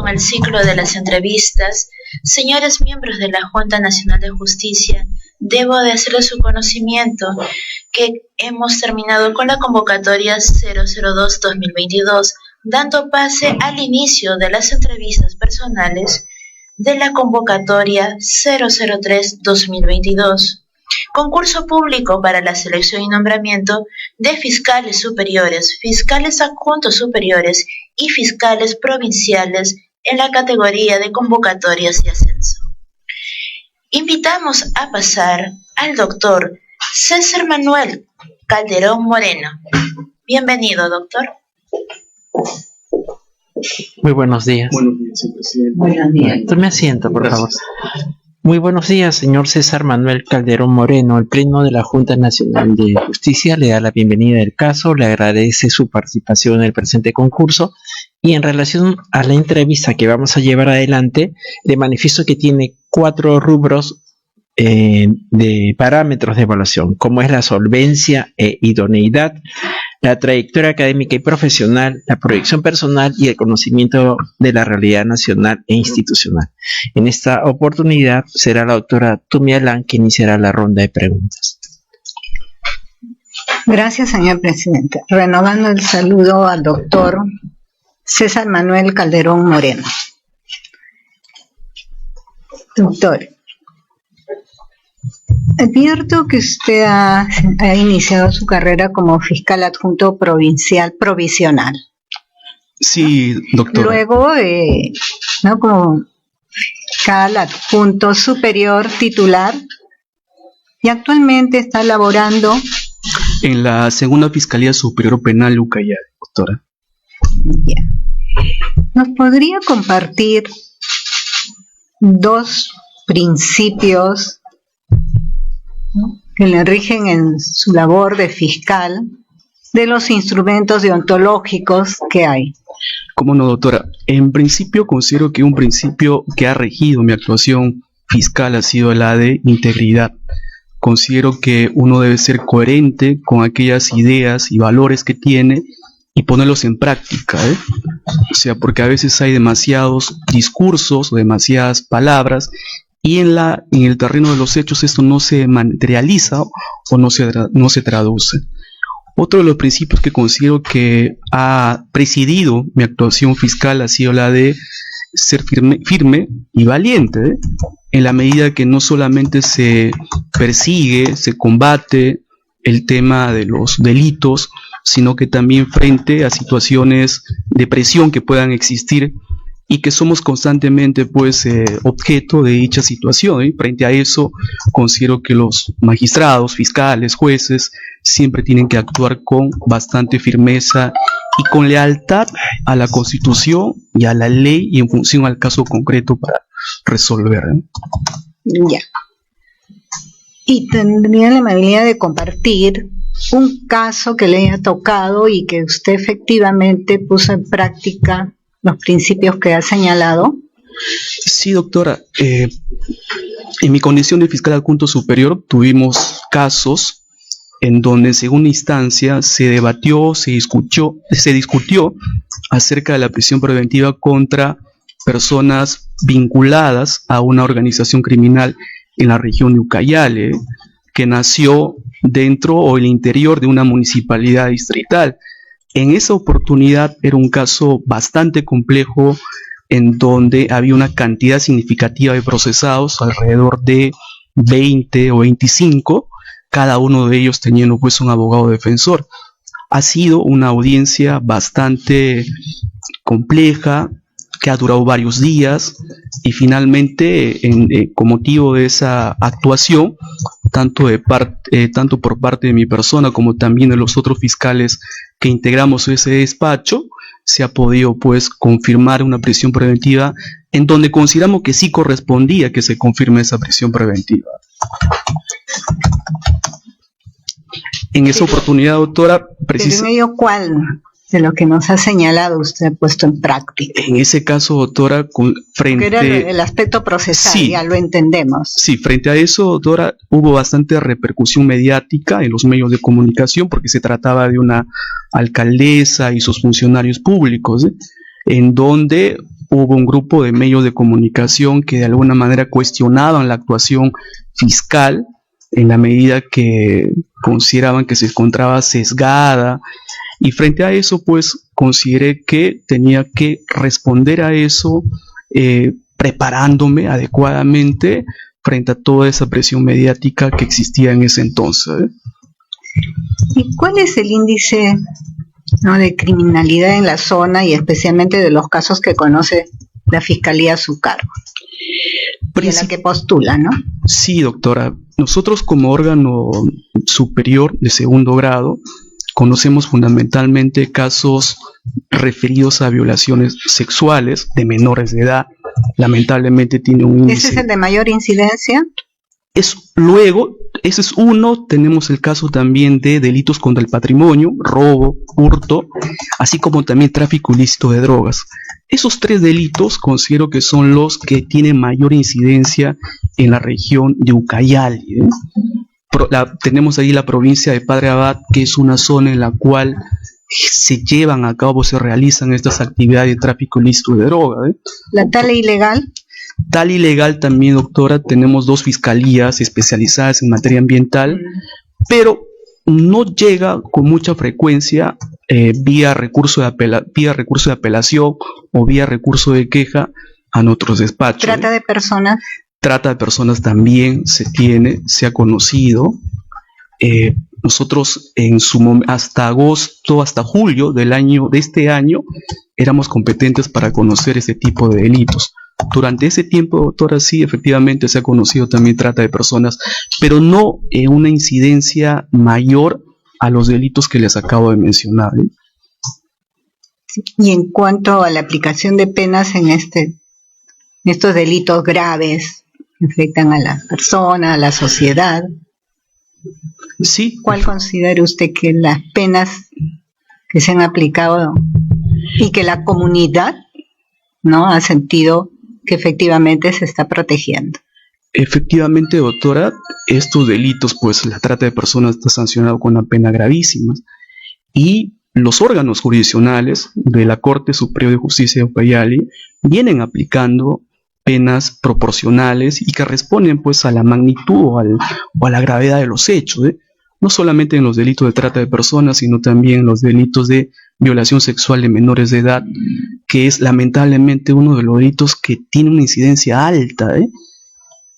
con el ciclo de las entrevistas. Señores miembros de la Junta Nacional de Justicia, debo de hacerles su conocimiento que hemos terminado con la convocatoria 002-2022, dando pase al inicio de las entrevistas personales de la convocatoria 003-2022. Concurso público para la selección y nombramiento de fiscales superiores, fiscales adjuntos superiores y fiscales provinciales en la categoría de convocatorias y ascenso. Invitamos a pasar al doctor César Manuel Calderón Moreno. Bienvenido, doctor. Muy buenos días. Buenos días, señor presidente. Buenos días. Tome asiento, por favor. Muy buenos días, señor César Manuel Calderón Moreno. El Pleno de la Junta Nacional de Justicia le da la bienvenida al caso, le agradece su participación en el presente concurso y en relación a la entrevista que vamos a llevar adelante, le manifiesto que tiene 4 rubros de parámetros de evaluación, como es la solvencia e idoneidad, la trayectoria académica y profesional, la proyección personal y el conocimiento de la realidad nacional e institucional. En esta oportunidad será la doctora Tumi Alán quien iniciará la ronda de preguntas. Gracias, señor presidente. Renovando el saludo al doctor César Manuel Calderón Moreno. Doctor, advierto que usted ha iniciado su carrera como fiscal adjunto provincial provisional. Sí, doctor. Luego, como fiscal adjunto superior titular, y actualmente está laborando en la Segunda Fiscalía Superior Penal Ucayali, doctora. Ya. ¿Nos podría compartir 2 principios que le rigen en su labor de fiscal de los instrumentos deontológicos que hay? ¿Cómo no, doctora? En principio considero que un principio que ha regido mi actuación fiscal ha sido la de integridad. Considero que uno debe ser coherente con aquellas ideas y valores que tiene y ponerlos en práctica, O sea, porque a veces hay demasiados discursos, demasiadas palabras, y en el terreno de los hechos esto no se materializa o no se traduce. Otro de los principios que considero que ha presidido mi actuación fiscal ha sido la de ser firme y valiente, en la medida que no solamente se persigue, se combate el tema de los delitos, sino que también frente a situaciones de presión que puedan existir y que somos constantemente objeto de dicha situación. Frente a eso, considero que los magistrados, fiscales, jueces, siempre tienen que actuar con bastante firmeza y con lealtad a la Constitución y a la ley y en función al caso concreto para resolver. Ya. Y tendría la amabilidad de compartir un caso que le haya tocado y que usted efectivamente puso en práctica los principios que ha señalado. Sí, doctora. En mi condición de fiscal adjunto superior tuvimos casos en donde en segunda instancia se debatió, se discutió acerca de la prisión preventiva contra personas vinculadas a una organización criminal en la región de Ucayali, que nació dentro o en el interior de una municipalidad distrital. En esa oportunidad era un caso bastante complejo en donde había una cantidad significativa de procesados, alrededor de 20 o 25, cada uno de ellos teniendo un abogado defensor. Ha sido una audiencia bastante compleja, que ha durado varios días y finalmente con motivo de esa actuación, tanto por parte de mi persona como también de los otros fiscales que integramos ese despacho, se ha podido confirmar una prisión preventiva en donde consideramos que sí correspondía que se confirme esa prisión preventiva. En esa oportunidad, doctora, ¿Pero en ello cuál de lo que nos ha señalado usted ha puesto en práctica? En ese caso, doctora, que era el aspecto procesal, sí, ya lo entendemos. Sí, frente a eso, doctora, hubo bastante repercusión mediática en los medios de comunicación porque se trataba de una alcaldesa y sus funcionarios públicos, en donde hubo un grupo de medios de comunicación que de alguna manera cuestionaban la actuación fiscal en la medida que consideraban que se encontraba sesgada, y frente a eso pues consideré que tenía que responder a eso preparándome adecuadamente frente a toda esa presión mediática que existía en ese entonces. ¿Y cuál es el índice, ¿no?, de criminalidad en la zona y especialmente de los casos que conoce la Fiscalía a su cargo y a la que postula, ¿no? Sí, doctora. Nosotros como órgano superior de segundo grado conocemos fundamentalmente casos referidos a violaciones sexuales de menores de edad. Lamentablemente tiene un índice. ¿Ese es el de mayor incidencia? Luego, ese es uno. Tenemos el caso también de delitos contra el patrimonio, robo, hurto, así como también tráfico ilícito de drogas. Esos 3 delitos considero que son los que tienen mayor incidencia en la región de Ucayali. Tenemos ahí la provincia de Padre Abad, que es una zona en la cual se llevan a cabo, se realizan estas actividades de tráfico ilícito de drogas. ¿La tala ilegal? Tal ilegal también, doctora, tenemos 2 fiscalías especializadas en materia ambiental, pero no llega con mucha frecuencia vía recurso de apelación o vía recurso de queja a nuestros despachos. ¿Trata de personas? Trata de personas también se ha conocido. Nosotros hasta agosto, hasta julio de este año, éramos competentes para conocer ese tipo de delitos. Durante ese tiempo, doctora, sí, efectivamente se ha conocido también trata de personas, pero no en una incidencia mayor a los delitos que les acabo de mencionar. Y en cuanto a la aplicación de penas en estos delitos graves que afectan a la persona, a la sociedad, sí. ¿Cuál considera usted que las penas que se han aplicado y que la comunidad, ¿no?, ha sentido que efectivamente se está protegiendo? Efectivamente, doctora, estos delitos, pues la trata de personas está sancionado con una pena gravísima, y los órganos jurisdiccionales de la Corte Superior de Justicia de Ucayali vienen aplicando penas proporcionales y que responden pues a la magnitud o a la gravedad de los hechos, no solamente en los delitos de trata de personas, sino también en los delitos de violación sexual de menores de edad, que es lamentablemente uno de los delitos que tiene una incidencia alta,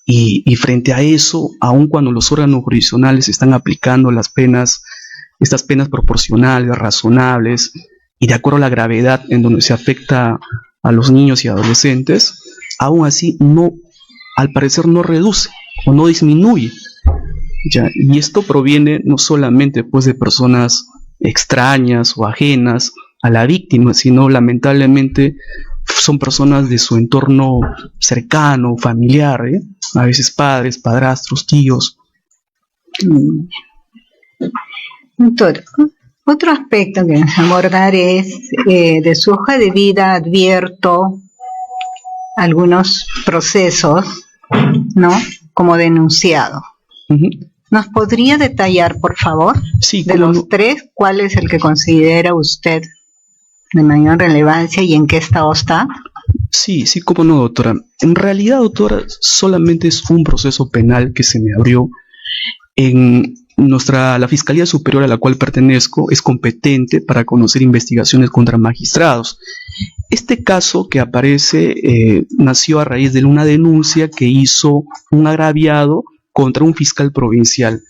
y frente a eso, aun cuando los órganos jurisdiccionales están aplicando estas penas proporcionales, razonables y de acuerdo a la gravedad en donde se afecta a los niños y adolescentes, aún así al parecer no reduce o no disminuye. Y esto proviene no solamente pues de personas extrañas o ajenas a la víctima, sino lamentablemente son personas de su entorno cercano, familiar, a veces padres, padrastros, tíos. Doctor, otro aspecto que vamos a abordar es de su hoja de vida advierto algunos procesos, ¿no?, como denunciado. ¿Nos podría detallar, por favor, sí, de los 3, cuál es el que considera usted de mayor relevancia y en qué estado está? Sí, cómo no, doctora. En realidad, doctora, solamente es un proceso penal que se me abrió. La Fiscalía Superior a la cual pertenezco es competente para conocer investigaciones contra magistrados. Este caso que aparece nació a raíz de una denuncia que hizo un agraviado contra un fiscal provincial,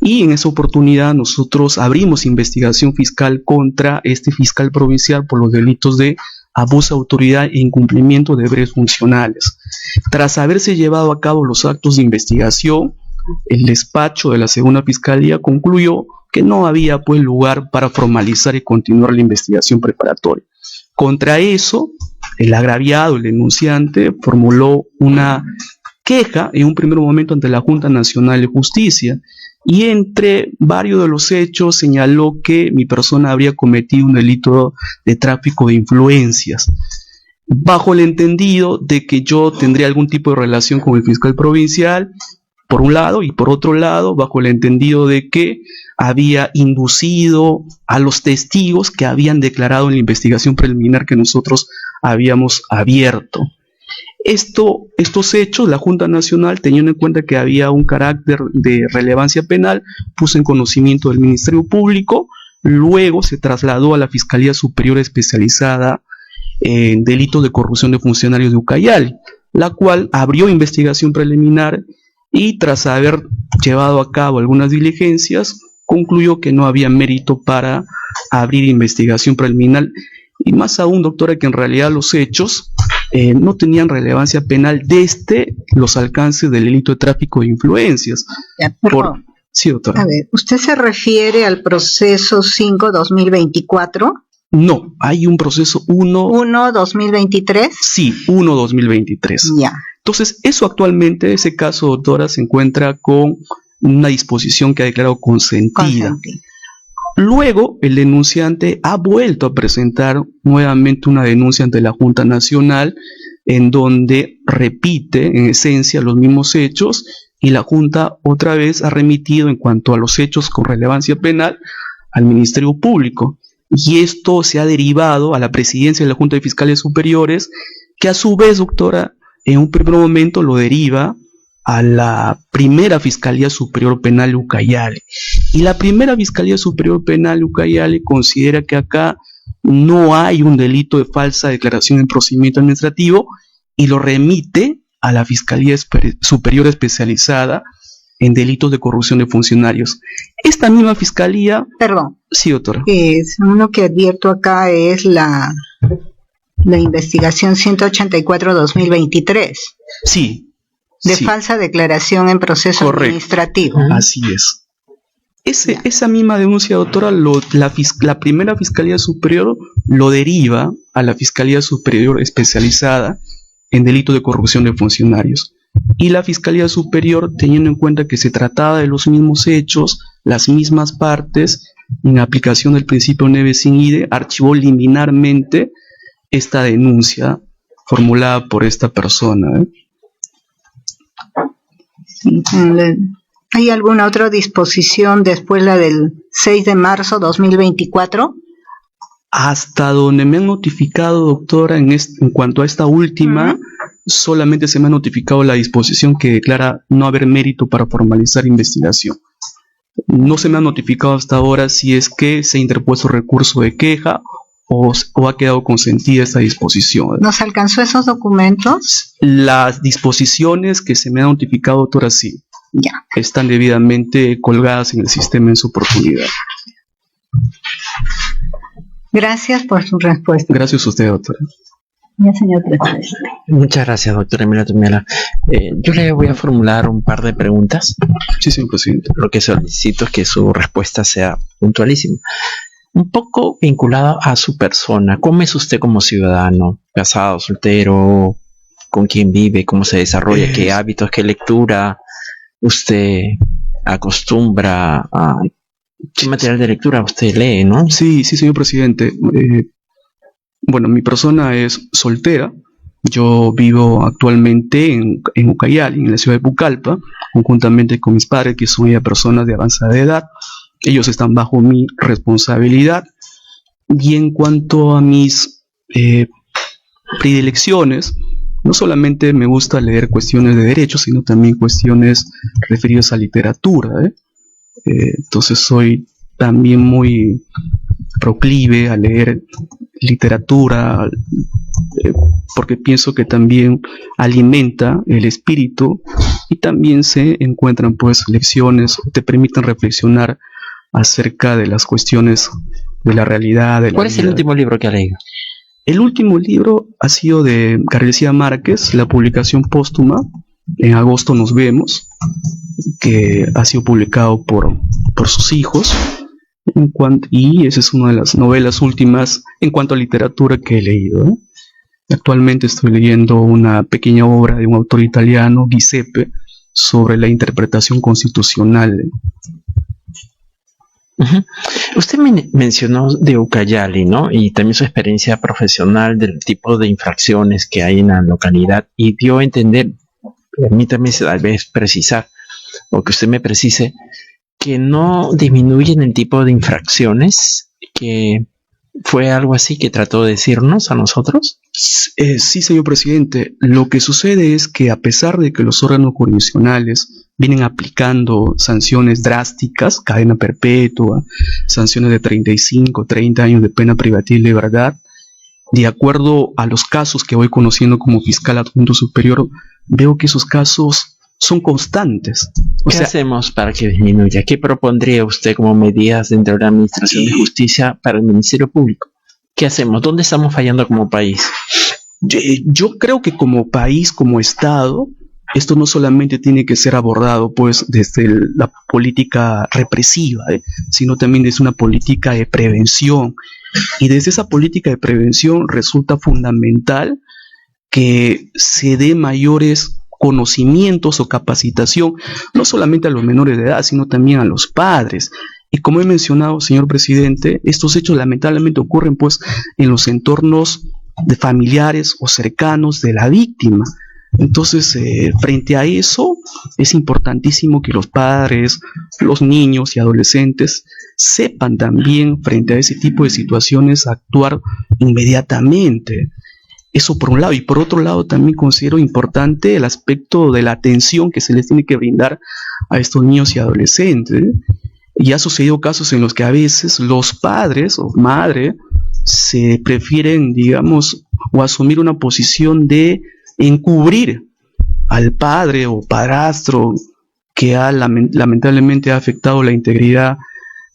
y en esa oportunidad nosotros abrimos investigación fiscal contra este fiscal provincial por los delitos de abuso de autoridad e incumplimiento de deberes funcionales. Tras haberse llevado a cabo los actos de investigación, el despacho de la segunda fiscalía concluyó que no había pues lugar para formalizar y continuar la investigación preparatoria. Contra eso, el agraviado, el denunciante, formuló una queja en un primer momento ante la Junta Nacional de Justicia, y entre varios de los hechos señaló que mi persona habría cometido un delito de tráfico de influencias, bajo el entendido de que yo tendría algún tipo de relación con el fiscal provincial, por un lado, y por otro lado, bajo el entendido de que había inducido a los testigos que habían declarado en la investigación preliminar que nosotros habíamos abierto. Estos hechos, la Junta Nacional, teniendo en cuenta que había un carácter de relevancia penal, puso en conocimiento del Ministerio Público, luego se trasladó a la Fiscalía Superior Especializada en delitos de corrupción de funcionarios de Ucayali, la cual abrió investigación preliminar y tras haber llevado a cabo algunas diligencias, concluyó que no había mérito para abrir investigación preliminar y más aún, doctora, que en realidad los hechos no tenían relevancia penal desde los alcances del delito de tráfico de influencias. Sí, doctora. A ver, ¿usted se refiere al proceso 5-2024? No, hay un proceso 1-2023. Sí, 1-2023. Ya. Entonces, ese caso, doctora, se encuentra con una disposición que ha declarado consentida. Luego, el denunciante ha vuelto a presentar nuevamente una denuncia ante la Junta Nacional, en donde repite, en esencia, los mismos hechos, y la Junta otra vez ha remitido en cuanto a los hechos con relevancia penal al Ministerio Público. Y esto se ha derivado a la presidencia de la Junta de Fiscales Superiores, que a su vez, doctora, en un primer momento lo deriva a la primera Fiscalía Superior Penal de Ucayali. Y la primera Fiscalía Superior Penal de Ucayali considera que acá no hay un delito de falsa declaración en procedimiento administrativo y lo remite a la Fiscalía Superior Especializada en delitos de corrupción de funcionarios. Esta misma Fiscalía... Perdón. Sí, doctora. Uno que advierto acá es la investigación 184-2023. Sí. De falsa declaración en proceso administrativo. Así es. Esa misma denuncia, doctora, la primera Fiscalía Superior lo deriva a la Fiscalía Superior Especializada en delitos de corrupción de funcionarios. Y la Fiscalía Superior, teniendo en cuenta que se trataba de los mismos hechos, las mismas partes, en aplicación del principio neve sin ide, archivó liminarmente esta denuncia formulada por esta persona. ¿Hay alguna otra disposición después la del 6 de marzo 2024? Hasta donde me han notificado, doctora, en cuanto a esta última, solamente se me ha notificado la disposición que declara no haber mérito para formalizar investigación. No se me ha notificado hasta ahora si es que se ha interpuesto recurso de queja o ha quedado consentida esta disposición. ¿Nos alcanzó esos documentos? Las disposiciones que se me han notificado, doctora, sí. Ya. Están debidamente colgadas en el sistema en su oportunidad. Gracias por su respuesta. Gracias a usted, doctora. Ya, señor presidente. Muchas gracias, doctora Emilia Tumela. Yo le voy a formular un par de preguntas. Sí, señor presidente. Lo que solicito es que su respuesta sea puntualísima. Un poco vinculado a su persona. ¿Cómo es usted como ciudadano? ¿Casado, soltero? ¿Con quién vive? ¿Cómo se desarrolla? ¿Qué hábitos, qué lectura usted acostumbra a? ¿Qué material de lectura usted lee, no? Sí, señor presidente. Bueno, mi persona es soltera. Yo vivo actualmente en Ucayali, en la ciudad de Pucallpa, conjuntamente con mis padres, que son ya personas de avanzada edad. Ellos están bajo mi responsabilidad. Y en cuanto a mis predilecciones, no solamente me gusta leer cuestiones de derecho, sino también cuestiones referidas a literatura. Entonces soy también muy proclive a leer literatura, porque pienso que también alimenta el espíritu y también se encuentran pues lecciones que te permiten reflexionar acerca de las cuestiones de la realidad. ¿Cuál es el último libro que ha leído? El último libro ha sido de García Márquez, la publicación póstuma, En agosto nos vemos, que ha sido publicado por sus hijos, y esa es una de las novelas últimas en cuanto a literatura que he leído. Actualmente estoy leyendo una pequeña obra de un autor italiano, Giuseppe, sobre la interpretación constitucional. Usted mencionó de Ucayali, ¿no? Y también su experiencia profesional del tipo de infracciones que hay en la localidad, y dio a entender, permítame tal vez precisar, o que usted me precise, que no disminuyen el tipo de infracciones, que fue algo así que trató de decirnos a nosotros. Sí, señor presidente. Lo que sucede es que a pesar de que los órganos jurisdiccionales vienen aplicando sanciones drásticas, cadena perpetua, sanciones de 35, 30 años de pena privativa de libertad, de acuerdo a los casos que voy conociendo como fiscal adjunto superior, veo que esos casos son constantes. ¿Qué hacemos para que disminuya? ¿Qué propondría usted como medidas dentro de la Administración de Justicia para el Ministerio Público? ¿Qué hacemos? ¿Dónde estamos fallando como país? Yo creo que como país, como Estado, esto no solamente tiene que ser abordado pues desde la política represiva, sino también desde una política de prevención. Y desde esa política de prevención resulta fundamental que se dé mayores conocimientos o capacitación, no solamente a los menores de edad, sino también a los padres. Y como he mencionado, señor presidente, estos hechos lamentablemente ocurren pues en los entornos de familiares o cercanos de la víctima. Entonces, frente a eso, es importantísimo que los padres, los niños y adolescentes sepan también, frente a ese tipo de situaciones, actuar inmediatamente. Eso por un lado. Y por otro lado, también considero importante el aspecto de la atención que se les tiene que brindar a estos niños y adolescentes. Y ha sucedido casos en los que a veces los padres o madres se prefieren, digamos, o asumir una posición de encubrir al padre o padrastro que lamentablemente ha afectado la integridad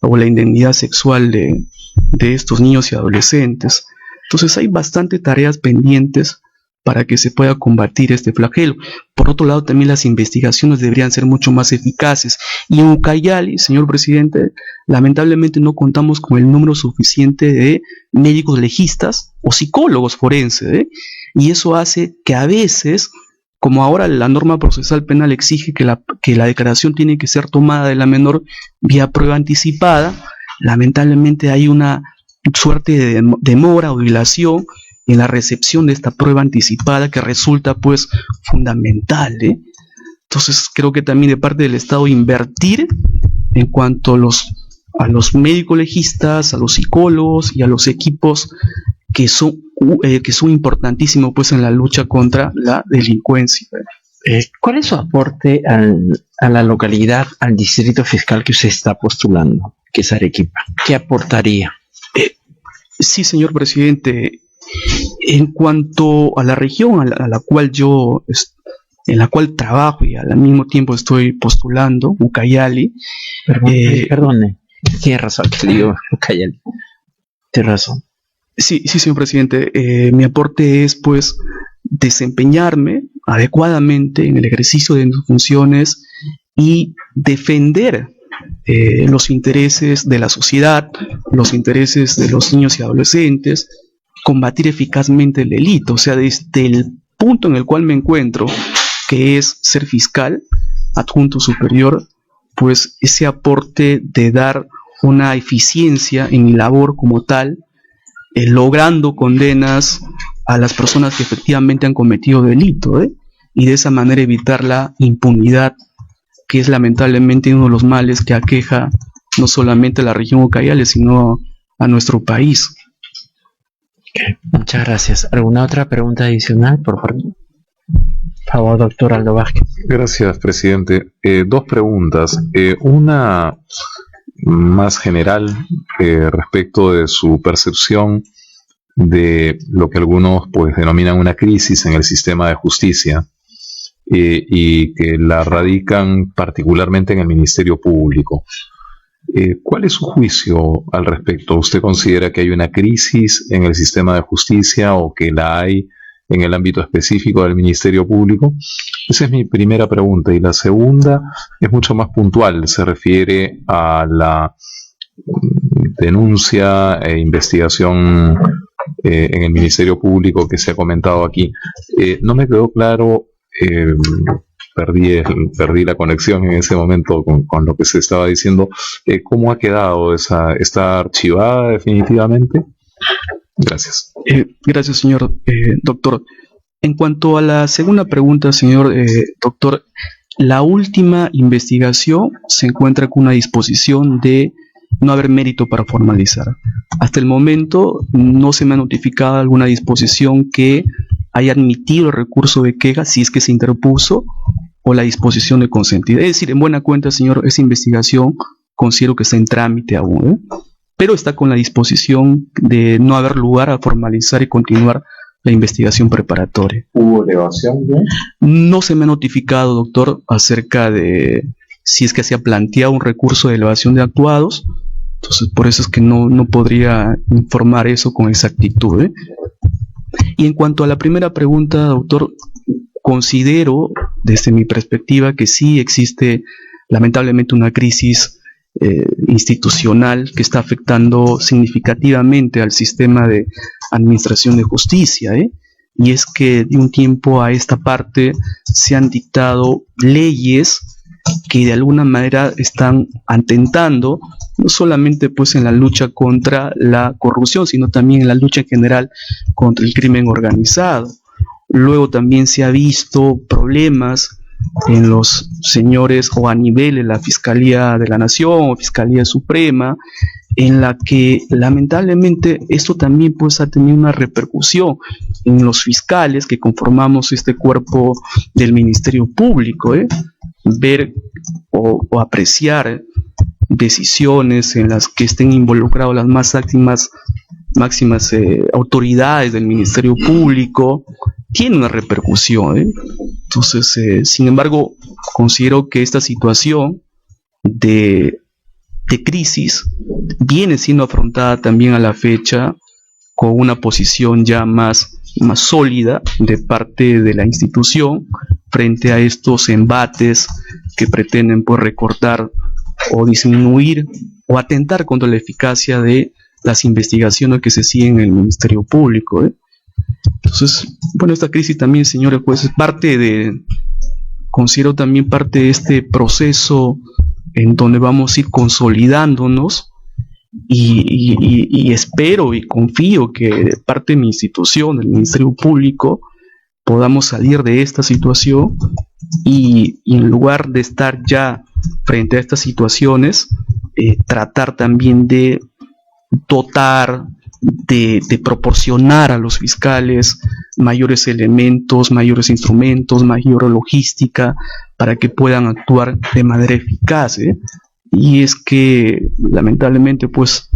o la indemnidad sexual de estos niños y adolescentes. Entonces hay bastante tareas pendientes para que se pueda combatir este flagelo. Por otro lado, también las investigaciones deberían ser mucho más eficaces. Y en Ucayali, señor presidente, lamentablemente no contamos con el número suficiente de médicos legistas o psicólogos forenses, y eso hace que a veces, como ahora la norma procesal penal exige que la declaración tiene que ser tomada de la menor vía prueba anticipada, lamentablemente hay una suerte de demora o dilación en la recepción de esta prueba anticipada que resulta pues fundamental. Entonces creo que también de parte del Estado invertir en cuanto a los médicos legistas, a los psicólogos y a los equipos que son importantísimos pues en la lucha contra la delincuencia. ¿Cuál es su aporte a la localidad, al distrito fiscal que usted está postulando, que es Arequipa? ¿Qué aportaría? Sí, señor presidente. En cuanto a la región a la cual en la cual trabajo y al mismo tiempo estoy postulando, Ucayali. Perdone, tiene razón, que digo Ucayali. Tiene razón. Sí, señor presidente. Mi aporte es, pues, desempeñarme adecuadamente en el ejercicio de mis funciones y defender los intereses de la sociedad, los intereses de los niños y adolescentes, combatir eficazmente el delito. O sea, desde el punto en el cual me encuentro, que es ser fiscal adjunto superior, pues ese aporte de dar una eficiencia en mi labor como tal, logrando condenas a las personas que efectivamente han cometido delito, y de esa manera evitar la impunidad, que es lamentablemente uno de los males que aqueja no solamente a la región Ucayali, sino a nuestro país. Muchas gracias. ¿Alguna otra pregunta adicional, por favor, doctor Aldo Vázquez? Gracias, presidente. Dos preguntas. Una más general respecto de su percepción de lo que algunos pues denominan una crisis en el sistema de justicia y que la radican particularmente en el Ministerio Público. ¿Cuál es su juicio al respecto? ¿Usted considera que hay una crisis en el sistema de justicia o que la hay en el ámbito específico del Ministerio Público? Esa es mi primera pregunta. Y la segunda es mucho más puntual, se refiere a la denuncia e investigación en el Ministerio Público que se ha comentado aquí. No me quedó claro, perdí la conexión en ese momento con lo que se estaba diciendo. ¿Cómo ha quedado está archivada definitivamente? Gracias. Gracias, señor doctor. En cuanto a la segunda pregunta, señor doctor, la última investigación se encuentra con una disposición de no haber mérito para formalizar. Hasta el momento no se me ha notificado alguna disposición que haya admitido el recurso de queja si es que se interpuso o la disposición de consentida. Es decir, en buena cuenta, señor, esa investigación considero que está en trámite aún, pero está con la disposición de no haber lugar a formalizar y continuar la investigación preparatoria. ¿Hubo elevación? No se me ha notificado, doctor, acerca de si es que se ha planteado un recurso de elevación de actuados. Entonces, por eso es que no podría informar eso con exactitud, ¿eh? Y en cuanto a la primera pregunta, doctor, considero, desde mi perspectiva, que sí existe lamentablemente una crisis institucional que está afectando significativamente al sistema de administración de justicia, ¿eh? Y es que de un tiempo a esta parte se han dictado leyes que de alguna manera están atentando no solamente pues en la lucha contra la corrupción, sino también en la lucha en general contra el crimen organizado. Luego también se ha visto problemas en los señores o a nivel de la Fiscalía de la Nación o Fiscalía Suprema, en la que lamentablemente esto también pues ha tenido una repercusión en los fiscales que conformamos este cuerpo del Ministerio Público, ver o apreciar decisiones en las que estén involucrados las más máximas autoridades del Ministerio Público, tiene una repercusión, Entonces, sin embargo, considero que esta situación de crisis viene siendo afrontada también a la fecha con una posición ya más sólida de parte de la institución frente a estos embates que pretenden pues recortar o disminuir o atentar contra la eficacia de las investigaciones que se siguen en el Ministerio Público, Entonces, bueno, esta crisis también, señores, pues es considero también parte de este proceso en donde vamos a ir consolidándonos y espero y confío que de parte de mi institución, del Ministerio Público, podamos salir de esta situación y en lugar de estar ya frente a estas situaciones, tratar también de dotar, de proporcionar a los fiscales mayores elementos, mayores instrumentos, mayor logística para que puedan actuar de manera eficaz, Y es que lamentablemente pues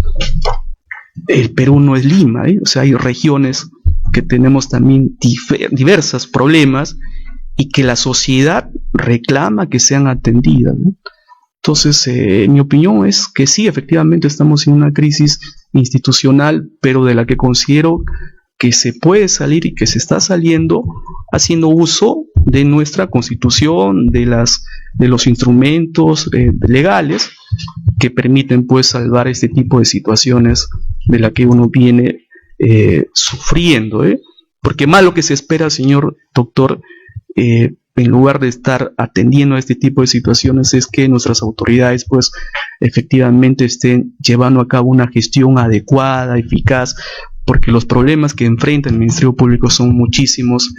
el Perú no es Lima, O sea, hay regiones que tenemos también diversos problemas y que la sociedad reclama que sean atendidas, Entonces, mi opinión es que sí, efectivamente estamos en una crisis institucional, pero de la que considero que se puede salir y que se está saliendo haciendo uso de nuestra Constitución, de los instrumentos legales que permiten pues salvar este tipo de situaciones de la que uno viene sufriendo, Porque más lo que se espera, señor doctor, en lugar de estar atendiendo a este tipo de situaciones, es que nuestras autoridades pues efectivamente estén llevando a cabo una gestión adecuada, eficaz, porque los problemas que enfrenta el Ministerio Público son muchísimos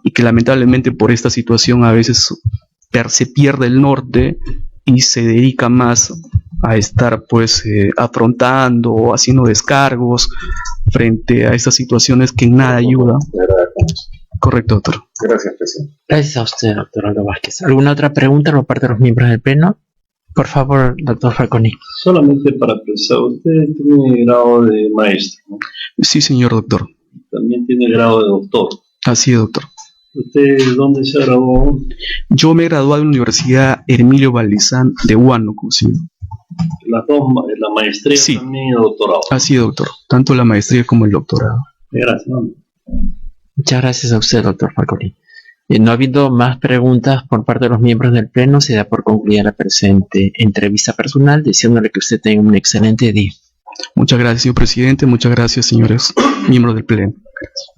y que lamentablemente por esta situación a veces se pierde el norte y se dedica más a estar pues afrontando o haciendo descargos frente a estas situaciones que en nada ayudan. Correcto, doctor. Gracias, presidente. Gracias a usted, doctor Aldo Vázquez. ¿Alguna otra pregunta por parte de los miembros del Pleno? Por favor, doctor Falconi. Solamente para pensar, usted tiene grado de maestro, ¿no? Sí, señor doctor. También tiene grado de doctor. Así es, doctor. ¿Usted dónde se graduó? Yo me he graduado en la Universidad Hermilio Valdizán de Huánuco, sí. Las dos, la maestría sí. También y el doctorado. Así es, doctor. Tanto la maestría como el doctorado. Gracias. Muchas gracias a usted, doctor Falconi. No habiendo más preguntas por parte de los miembros del Pleno, se da por concluida la presente entrevista personal, deseándole que usted tenga un excelente día. Muchas gracias, señor presidente. Muchas gracias, señores miembros del Pleno. Gracias.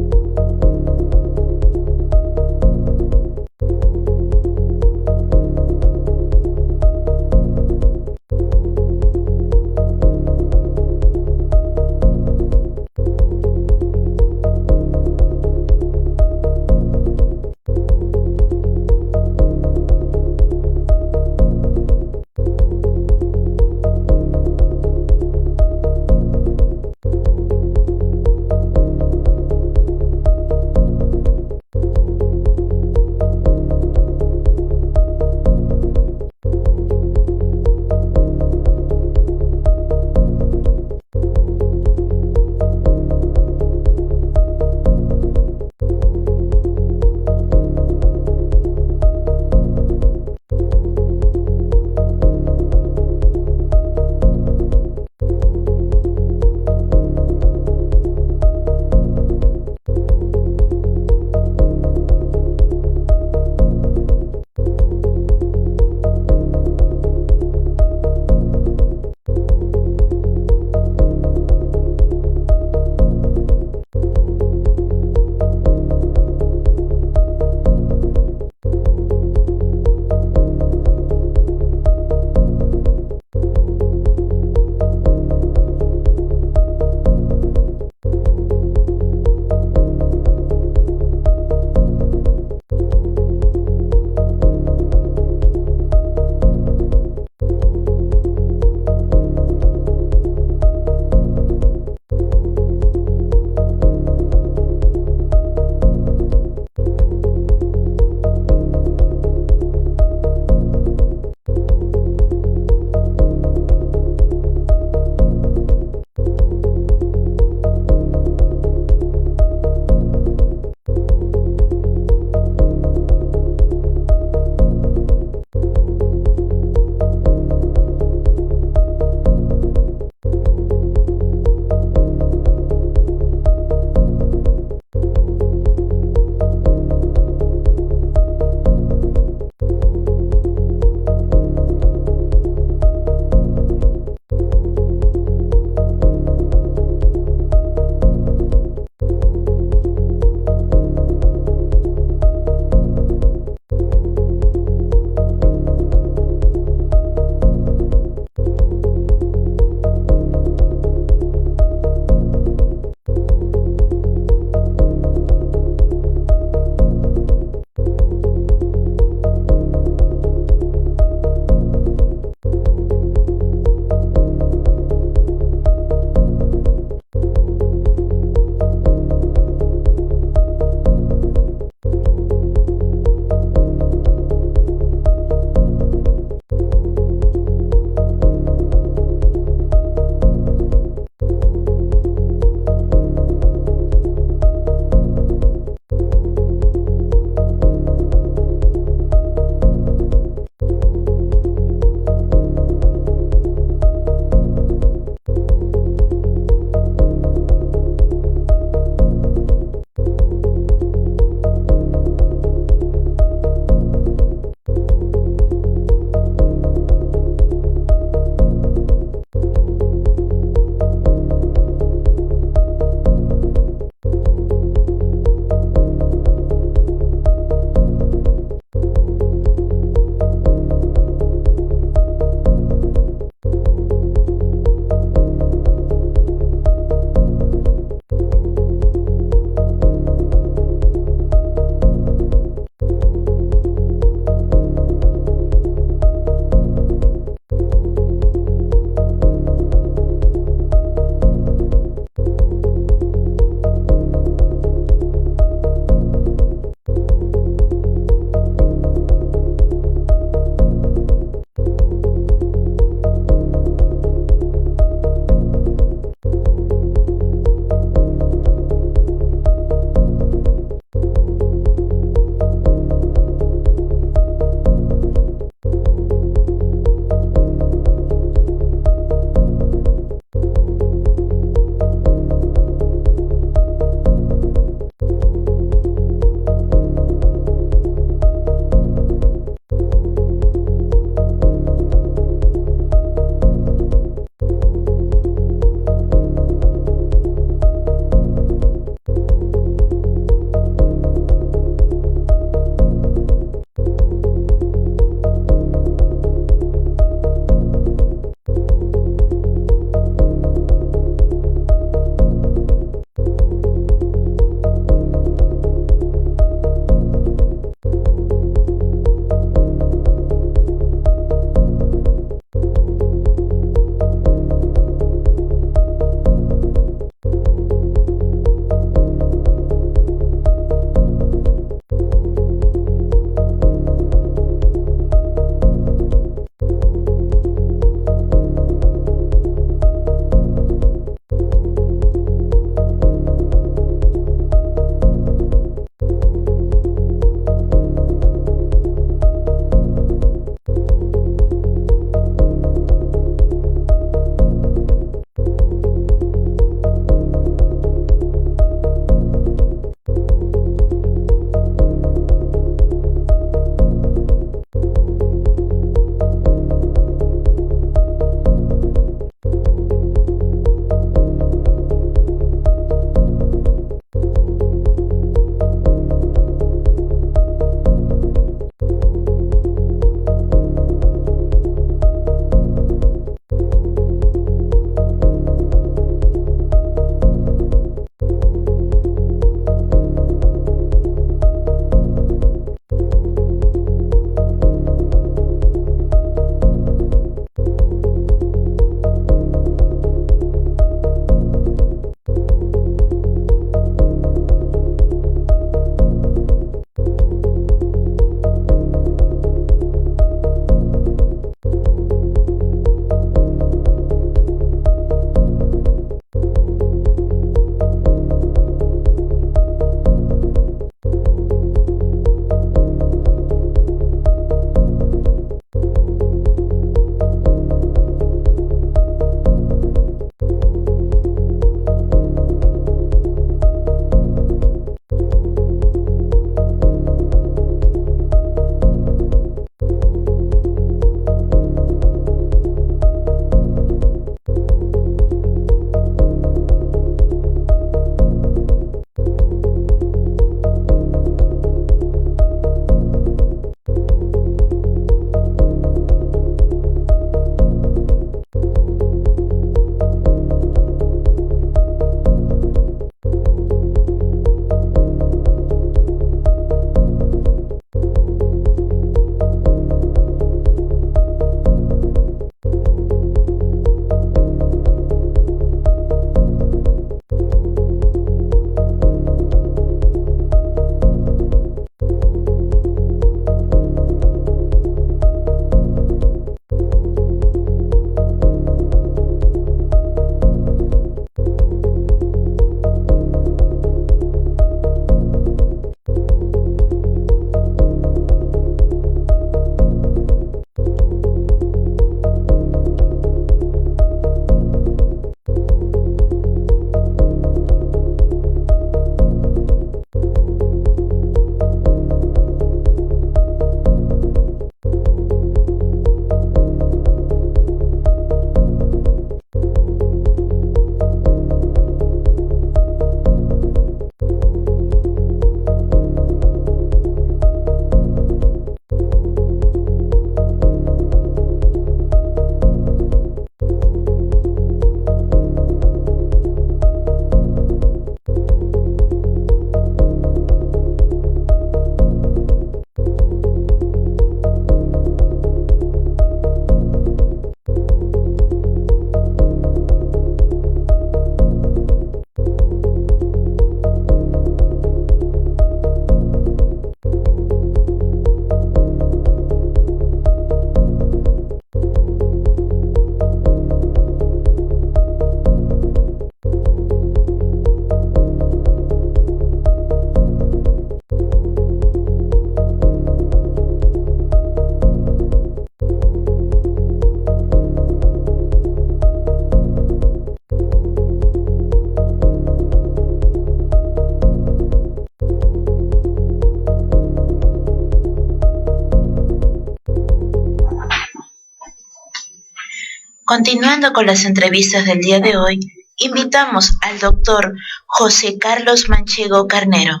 Continuando con las entrevistas del día de hoy, invitamos al doctor José Carlos Manchego Carnero.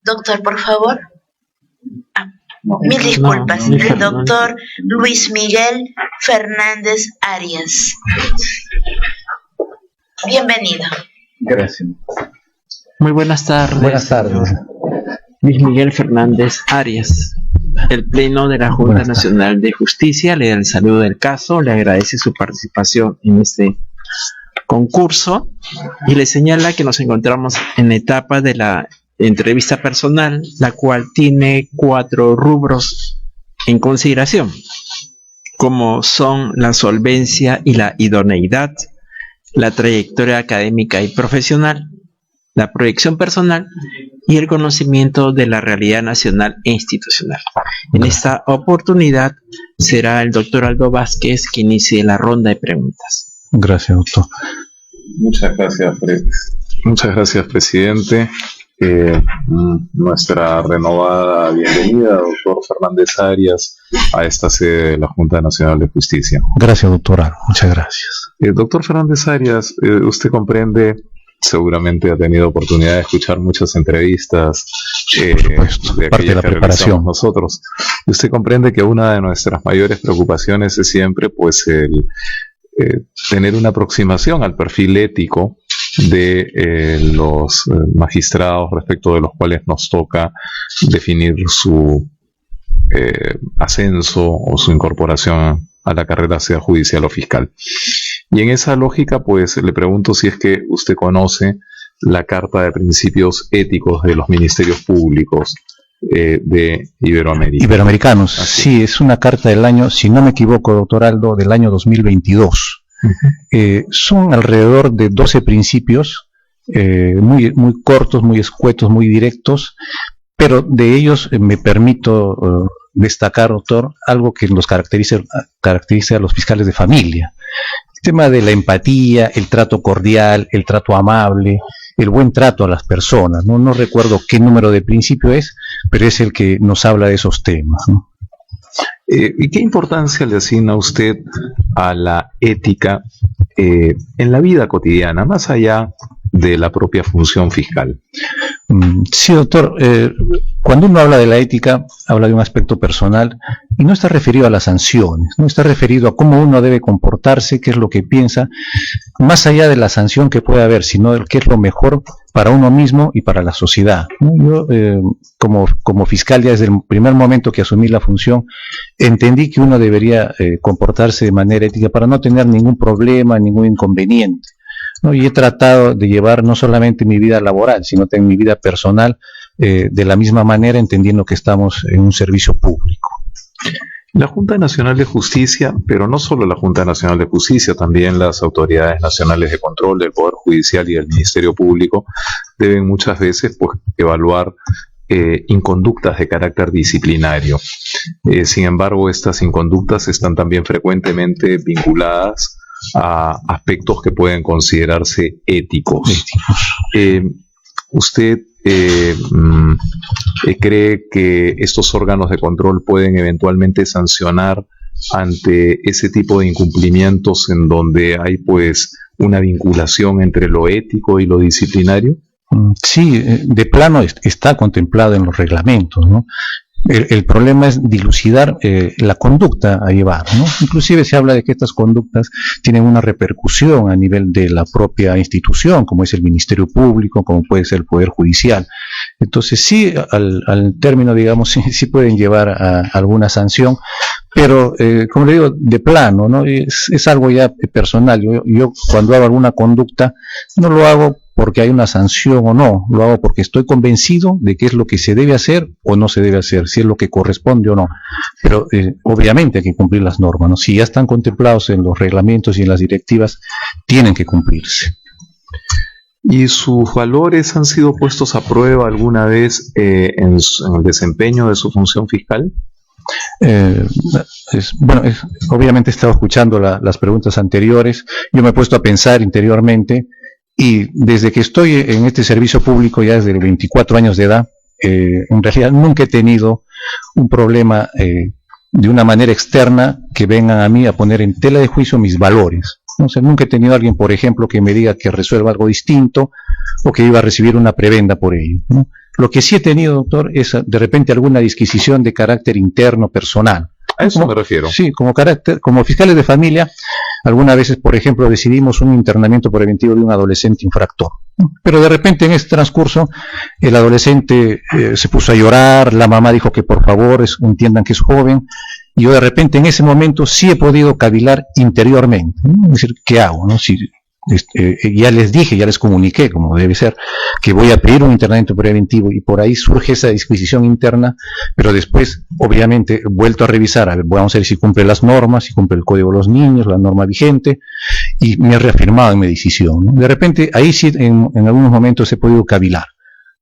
Doctor, por favor. Mil disculpas, el doctor Luis Miguel Fernández Arias. Bienvenido. Gracias. Muy buenas tardes. Buenas tardes. Luis Miguel Fernández Arias. El Pleno de la Junta Nacional de Justicia le da el saludo del caso, le agradece su participación en este concurso y le señala que nos encontramos en la etapa de la entrevista personal, la cual tiene 4 rubros en consideración, como son la solvencia y la idoneidad, la trayectoria académica y profesional, la proyección personal y el conocimiento de la realidad nacional e institucional. En esta oportunidad será el doctor Aldo Vázquez quien inicie la ronda de preguntas. Gracias, doctor. Muchas gracias, presidente. Nuestra renovada bienvenida, doctor Fernández Arias, a esta sede de la Junta Nacional de Justicia. Gracias, doctora. Muchas gracias. Doctor Fernández Arias, usted comprende, seguramente ha tenido oportunidad de escuchar muchas entrevistas de parte de la preparación. Nosotros. Usted comprende que una de nuestras mayores preocupaciones es siempre pues el tener una aproximación al perfil ético de los magistrados respecto de los cuales nos toca definir su ascenso o su incorporación a la carrera, sea judicial o fiscal. Y en esa lógica, pues le pregunto si es que usted conoce la Carta de Principios Éticos de los Ministerios Públicos de Iberoamérica. Iberoamericanos, sí, es una carta del año, si no me equivoco, doctor Aldo, del año 2022. Son alrededor de 12 principios, muy cortos, muy escuetos, muy directos, pero de ellos me permito destacar, doctor, algo que nos caracteriza a los fiscales de familia. El tema de la empatía, el trato cordial, el trato amable, el buen trato a las personas. No recuerdo qué número de principio es, pero es el que nos habla de esos temas, ¿no? ¿Y qué importancia le asigna usted a la ética en la vida cotidiana, más allá de la propia función fiscal? Sí, doctor. Cuando uno habla de la ética, habla de un aspecto personal y no está referido a las sanciones, no está referido a cómo uno debe comportarse, qué es lo que piensa, más allá de la sanción que puede haber, sino qué es lo mejor para uno mismo y para la sociedad, ¿no? Yo, como fiscal, ya desde el primer momento que asumí la función, entendí que uno debería comportarse de manera ética para no tener ningún problema, ningún inconveniente, ¿no? Y he tratado de llevar no solamente mi vida laboral, sino también mi vida personal de la misma manera, entendiendo que estamos en un servicio público. La Junta Nacional de Justicia, pero no solo la Junta Nacional de Justicia, también las autoridades nacionales de control del Poder Judicial y del Ministerio Público deben muchas veces pues, evaluar inconductas de carácter disciplinario. Sin embargo, estas inconductas están también frecuentemente vinculadas a aspectos que pueden considerarse éticos. ¿Usted cree que estos órganos de control pueden eventualmente sancionar ante ese tipo de incumplimientos en donde hay pues una vinculación entre lo ético y lo disciplinario? Sí, de plano está contemplado en los reglamentos, ¿no? El problema es dilucidar la conducta a llevar, ¿no? Inclusive se habla de que estas conductas tienen una repercusión a nivel de la propia institución, como es el Ministerio Público, como puede ser el Poder Judicial. Entonces sí, al término, digamos, sí pueden llevar a alguna sanción, pero como le digo, de plano, ¿no? Es algo ya personal. Yo cuando hago alguna conducta, no lo hago porque hay una sanción o no, lo hago porque estoy convencido de qué es lo que se debe hacer o no se debe hacer, si es lo que corresponde o no. Pero obviamente hay que cumplir las normas, ¿no? Si ya están contemplados en los reglamentos y en las directivas, tienen que cumplirse. ¿Y sus valores han sido puestos a prueba alguna vez en el desempeño de su función fiscal? Obviamente he estado escuchando las preguntas anteriores. Yo me he puesto a pensar interiormente y desde que estoy en este servicio público, ya desde los 24 años de edad, en realidad nunca he tenido un problema de una manera externa que vengan a mí a poner en tela de juicio mis valores. O sea, nunca he tenido a alguien, por ejemplo, que me diga que resuelva algo distinto o que iba a recibir una prebenda por ello, ¿no? Lo que sí he tenido, doctor, es de repente alguna disquisición de carácter interno, personal. A eso me refiero. Sí, como fiscales de familia, algunas veces, por ejemplo, decidimos un internamiento preventivo de un adolescente infractor, ¿no? Pero de repente en este transcurso el adolescente se puso a llorar, la mamá dijo que por favor entiendan que es joven, y yo de repente en ese momento sí he podido cavilar interiormente, ¿no? Es decir, ¿qué hago, no? Si ya les dije, ya les comuniqué, como debe ser, que voy a pedir un internamiento preventivo, y por ahí surge esa disquisición interna, pero después, obviamente, he vuelto a revisar, a ver, vamos a ver si cumple las normas, si cumple el Código de los Niños, la norma vigente, y me he reafirmado en mi decisión, ¿no? De repente, ahí sí, en algunos momentos he podido cavilar,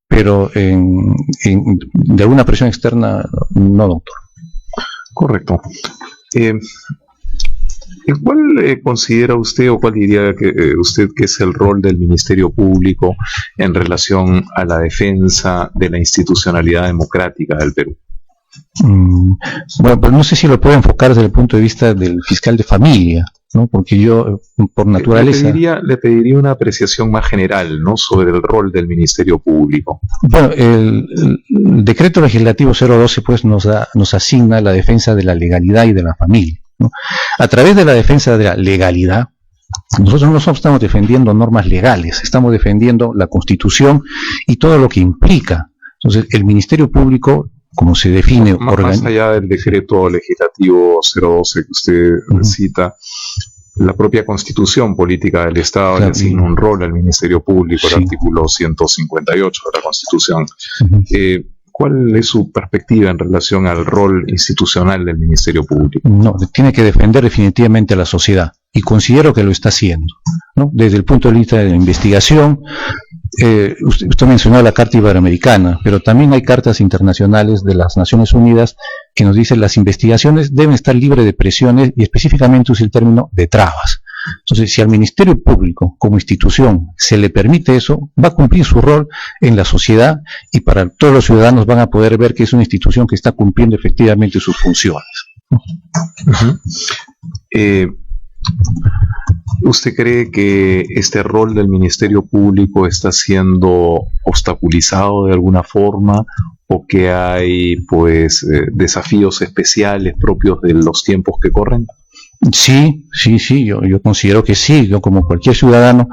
pero de alguna presión externa, no, doctor. Correcto. ¿Cuál considera usted o cuál diría que usted que es el rol del Ministerio Público en relación a la defensa de la institucionalidad democrática del Perú? Bueno, pues no sé si lo puedo enfocar desde el punto de vista del fiscal de familia, ¿no? Porque yo, por naturaleza... Le pediría una apreciación más general, ¿no?, sobre el rol del Ministerio Público. Bueno, el decreto legislativo 012 pues nos asigna la defensa de la legalidad y de la familia, ¿no? A través de la defensa de la legalidad, nosotros no estamos defendiendo normas legales, estamos defendiendo la Constitución y todo lo que implica. Entonces, el Ministerio Público, como se define... Más allá del decreto legislativo 012 que usted cita, la propia Constitución Política del Estado le asigna un rol al Ministerio Público, el artículo 158 de la Constitución. ¿Cuál es su perspectiva en relación al rol institucional del Ministerio Público? No, tiene que defender definitivamente a la sociedad, y considero que lo está haciendo, ¿no? Desde el punto de vista de la investigación, usted mencionó la Carta Iberoamericana, pero también hay cartas internacionales de las Naciones Unidas que nos dicen que las investigaciones deben estar libres de presiones, y específicamente usa el término de trabas. Entonces, si al Ministerio Público como institución se le permite eso, va a cumplir su rol en la sociedad, y para todos los ciudadanos van a poder ver que es una institución que está cumpliendo efectivamente sus funciones. ¿Usted cree que este rol del Ministerio Público está siendo obstaculizado de alguna forma, o que hay pues desafíos especiales propios de los tiempos que corren? Sí, yo considero que sí. Yo, como cualquier ciudadano,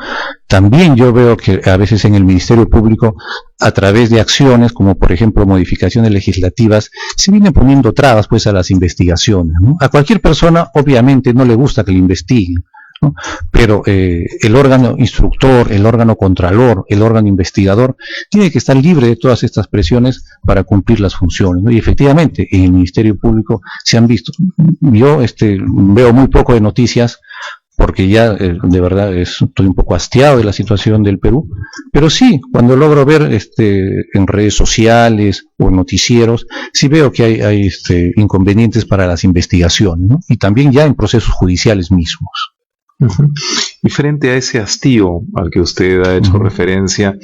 también yo veo que a veces en el Ministerio Público, a través de acciones como por ejemplo modificaciones legislativas, se vienen poniendo trabas pues a las investigaciones, ¿no? A cualquier persona obviamente no le gusta que le investiguen, ¿no? Pero el órgano instructor, el órgano contralor, el órgano investigador tiene que estar libre de todas estas presiones para cumplir las funciones, ¿no? Y efectivamente en el Ministerio Público se han visto. Yo veo muy poco de noticias, porque ya de verdad estoy un poco hastiado de la situación del Perú, pero sí, cuando logro ver en redes sociales o en noticieros, sí veo que hay inconvenientes para las investigaciones, ¿no? Y también ya en procesos judiciales mismos. Y frente a ese hastío al que usted ha hecho referencia,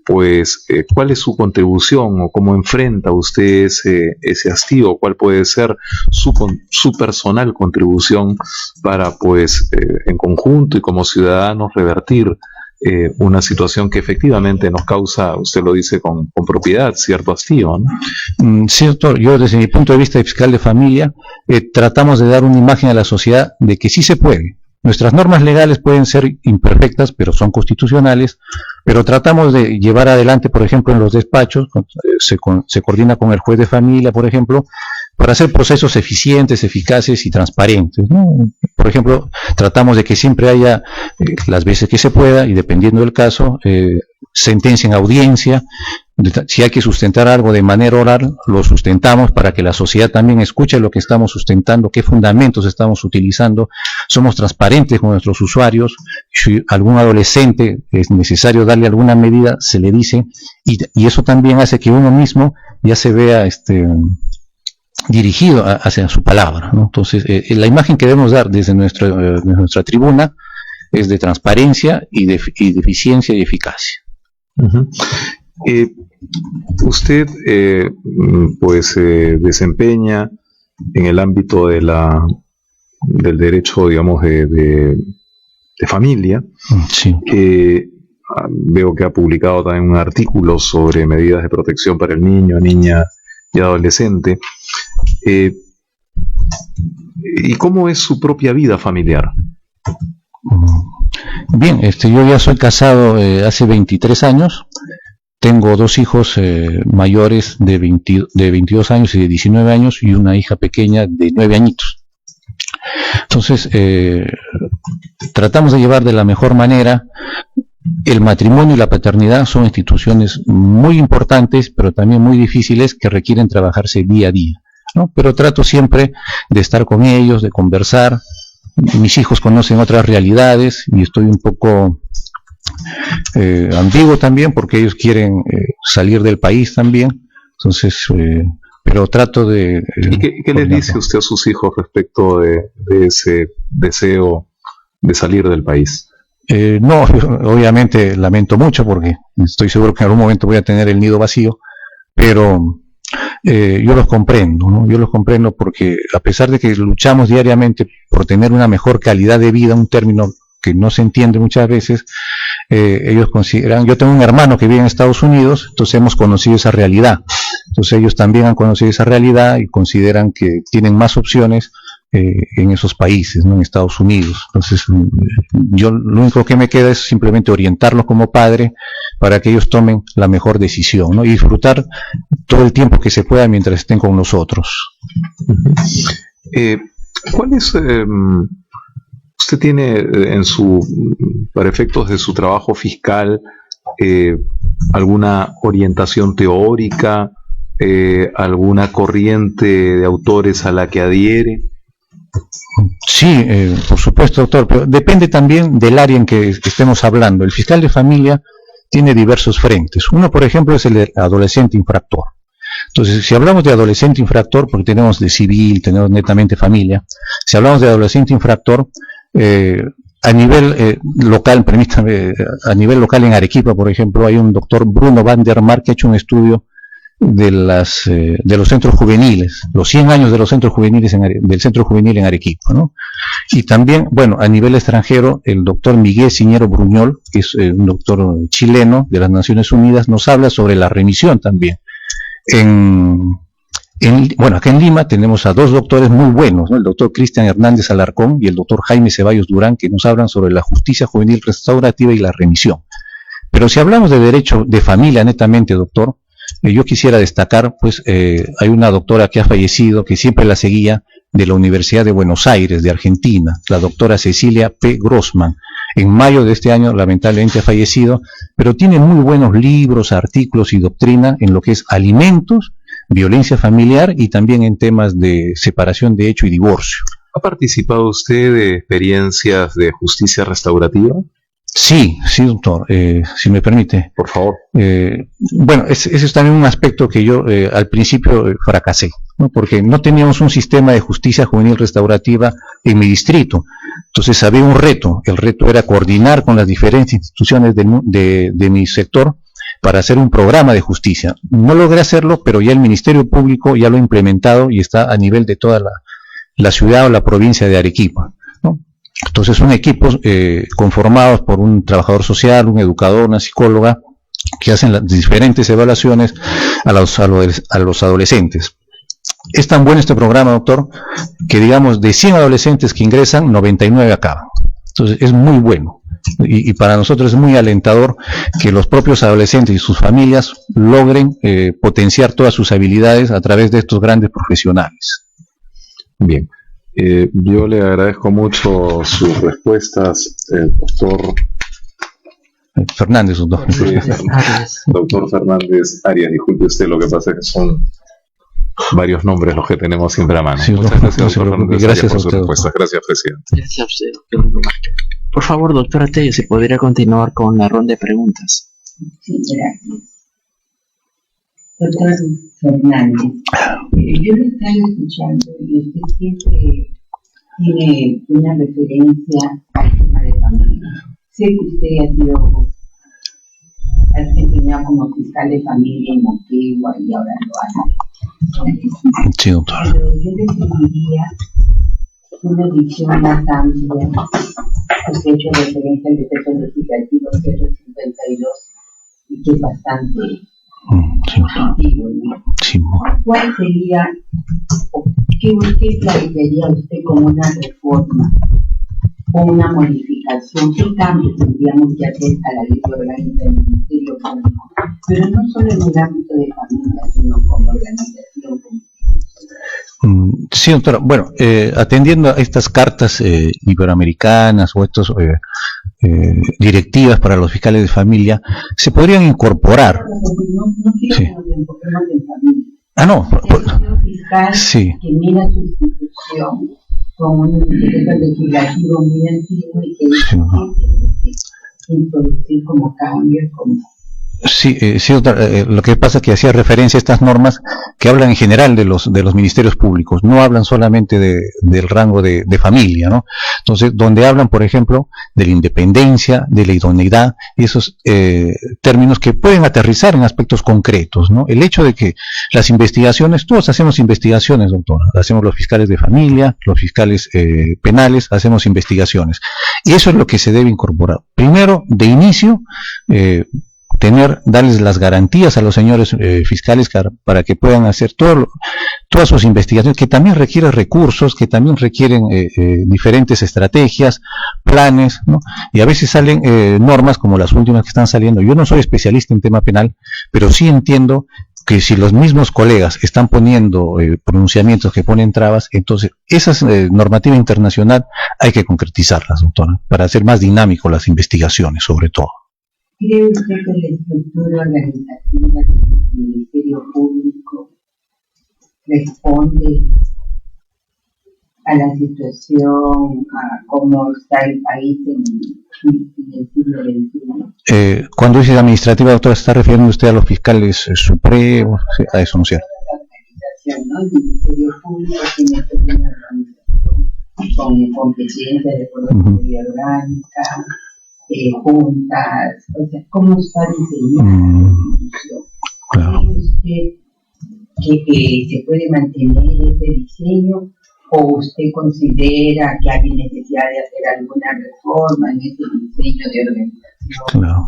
pues, ¿cuál es su contribución o cómo enfrenta usted ese hastío? ¿Cuál puede ser su personal contribución para, pues, en conjunto y como ciudadanos revertir una situación que efectivamente nos causa, usted lo dice con propiedad, cierto hastío, ¿no? Sí, doctor. Yo, desde mi punto de vista de fiscal de familia, tratamos de dar una imagen a la sociedad de que sí se puede. Nuestras normas legales pueden ser imperfectas, pero son constitucionales, pero tratamos de llevar adelante, por ejemplo, en los despachos, se coordina con el juez de familia, por ejemplo, para hacer procesos eficientes, eficaces y transparentes, ¿no? Por ejemplo, tratamos de que siempre haya, las veces que se pueda, y dependiendo del caso, sentencia en audiencia. Si hay que sustentar algo de manera oral, lo sustentamos para que la sociedad también escuche lo que estamos sustentando, qué fundamentos estamos utilizando. Somos transparentes con nuestros usuarios. Si algún adolescente es necesario darle alguna medida, se le dice, y eso también hace que uno mismo ya se vea dirigido hacia su palabra, ¿no? Entonces, la imagen que debemos dar desde nuestra tribuna es de transparencia y de eficiencia y eficacia. Usted pues desempeña en el ámbito de del derecho, digamos, de familia. Sí. Veo que ha publicado también un artículo sobre medidas de protección para el niño, niña y adolescente. ¿Y cómo es su propia vida familiar? Bien, yo ya soy casado hace 23 años. Tengo dos hijos mayores de 22 años y de 19 años y una hija pequeña de 9 añitos. Entonces, tratamos de llevar de la mejor manera. El matrimonio y la paternidad son instituciones muy importantes, pero también muy difíciles, que requieren trabajarse día a día, ¿no? Pero trato siempre de estar con ellos, de conversar. Mis hijos conocen otras realidades y estoy un poco ambiguo también, porque ellos quieren salir del país también. Entonces, pero trato de... ¿Y qué les dice usted a sus hijos respecto de ese deseo de salir del país? No, obviamente lamento mucho, porque estoy seguro que en algún momento voy a tener el nido vacío, pero yo los comprendo, ¿no? Yo los comprendo porque, a pesar de que luchamos diariamente por tener una mejor calidad de vida, un término que no se entiende muchas veces, ellos consideran... Yo tengo un hermano que vive en Estados Unidos, entonces hemos conocido esa realidad. Entonces ellos también han conocido esa realidad y consideran que tienen más opciones en esos países, ¿no? En Estados Unidos. Entonces, yo lo único que me queda es simplemente orientarlos como padre para que ellos tomen la mejor decisión, ¿no? Y disfrutar todo el tiempo que se pueda mientras estén con nosotros. ¿Cuál es... usted tiene para efectos de su trabajo fiscal, alguna orientación teórica, alguna corriente de autores a la que adhiere? Sí, por supuesto, doctor, pero depende también del área en que estemos hablando. El fiscal de familia tiene diversos frentes. Uno, por ejemplo, es el de adolescente infractor. Entonces, si hablamos de adolescente infractor, porque tenemos de civil, tenemos netamente familia, si hablamos de adolescente infractor, a nivel local, permítame, a nivel local en Arequipa, por ejemplo, hay un doctor Bruno Van der Mark que ha hecho un estudio de los centros juveniles, los 100 años de los centros juveniles del centro juvenil en Arequipa, ¿no? Y también, bueno, a nivel extranjero, el doctor Miguel Ciñero Bruñol, que es un doctor chileno de las Naciones Unidas, nos habla sobre la remisión también. Bueno, acá en Lima tenemos a dos doctores muy buenos, ¿no? El doctor Cristian Hernández Alarcón y el doctor Jaime Ceballos Durán, que nos hablan sobre la justicia juvenil restaurativa y la remisión. Pero si hablamos de derecho de familia netamente, doctor, yo quisiera destacar, pues, hay una doctora que ha fallecido, que siempre la seguía, de la Universidad de Buenos Aires, de Argentina, la doctora Cecilia P. Grossman. En mayo de este año, lamentablemente, ha fallecido, pero tiene muy buenos libros, artículos y doctrina en lo que es alimentos, violencia familiar y también en temas de separación de hecho y divorcio. ¿Ha participado usted de experiencias de justicia restaurativa? Sí, doctor, si me permite. Por favor. Bueno, ese es también un aspecto que yo al principio fracasé, ¿no? Porque no teníamos un sistema de justicia juvenil restaurativa en mi distrito. Entonces había un reto. El reto era coordinar con las diferentes instituciones de mi sector para hacer un programa de justicia. No logré hacerlo, pero ya el Ministerio Público ya lo ha implementado y está a nivel de toda la ciudad o la provincia de Arequipa, ¿no? Entonces son equipos conformados por un trabajador social, un educador, una psicóloga, que hacen las diferentes evaluaciones a los adolescentes. Es tan bueno este programa, doctor, que digamos de 100 adolescentes que ingresan, 99 acaban. Entonces es muy bueno. Y para nosotros es muy alentador que los propios adolescentes y sus familias logren potenciar todas sus habilidades a través de estos grandes profesionales. Bien. Yo le agradezco mucho sus respuestas, doctor Fernández, doctor. Sí, doctor Fernández Arias. Disculpe usted, lo que pasa es que son varios nombres los que tenemos siempre a mano. Sí, muchas gracias, doctor Fernández. Gracias por sus respuestas. Gracias, presidente. Gracias a usted, doctor. Por favor, doctora Tello, ¿se podría continuar con la ronda de preguntas? Sí, gracias. Doctor Fernández, yo lo estaba escuchando y usted siempre tiene una referencia al tema de familia. Sé que usted ha desempeñado como fiscal de familia en Moquegua y ahora lo hace Sí, doctor. Pero yo definiría una visión más amplia. Usted ha hecho referencia al decreto legislativo 052 y que es bastante Sí, doctor. antiguo, ¿no? Sí, ¿Cuál sería, o qué plantearía usted como una reforma o una modificación? ¿Qué cambios tendríamos que hacer a la ley orgánica del Ministerio Público? Pero no solo en el ámbito de familia, sino como organización, como Sí, doctora. Bueno, atendiendo a estas cartas iberoamericanas o estas directivas para los fiscales de familia, se podrían incorporar. no quiero Sí. que nos enfoquemos en familia. Ah, no. Un fiscal Sí. que mira su institución con un decreto legislativo muy antiguo y que Sí. introducir como cambios, como Sí, sí, doctora, lo que pasa es que hacía referencia a estas normas que hablan en general de los ministerios públicos, no hablan solamente del rango de familia, ¿no? Entonces, donde hablan, por ejemplo, de la independencia, de la idoneidad, esos términos que pueden aterrizar en aspectos concretos, ¿no? El hecho de que las investigaciones, todos hacemos investigaciones, doctora, hacemos los fiscales de familia, los fiscales penales, hacemos investigaciones, y eso es lo que se debe incorporar. Primero, de inicio, darles las garantías a los señores fiscales para que puedan hacer todas sus investigaciones, que también requieren recursos, que también requieren diferentes estrategias, planes, ¿no? Y a veces salen normas como las últimas que están saliendo. Yo no soy especialista en tema penal, pero sí entiendo que si los mismos colegas están poniendo pronunciamientos que ponen trabas, entonces esa normativa internacional hay que concretizarlas, doctora, para hacer más dinámico las investigaciones, sobre todo. ¿Cree usted que la estructura organizativa del Ministerio Público responde a la situación, a cómo está el país en el siglo XXI? Cuando dice administrativa, doctora, ¿se está refiriendo usted a los fiscales supremos? A eso, ¿no es cierto? La organización, ¿no? El Ministerio Público tiene que ser una organización con presidencia de Procuraduría Orgánica, juntas, o sea, ¿cómo está diseñada la institución? Claro. ¿Cree usted que se puede mantener ese diseño o usted considera que hay necesidad de hacer alguna reforma en ese diseño de organización? Claro.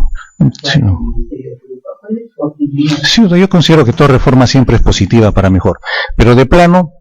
Sí. Del Ministerio Público? ¿Cuál es su opinión? Sí, yo considero que toda reforma siempre es positiva para mejor, pero de plano,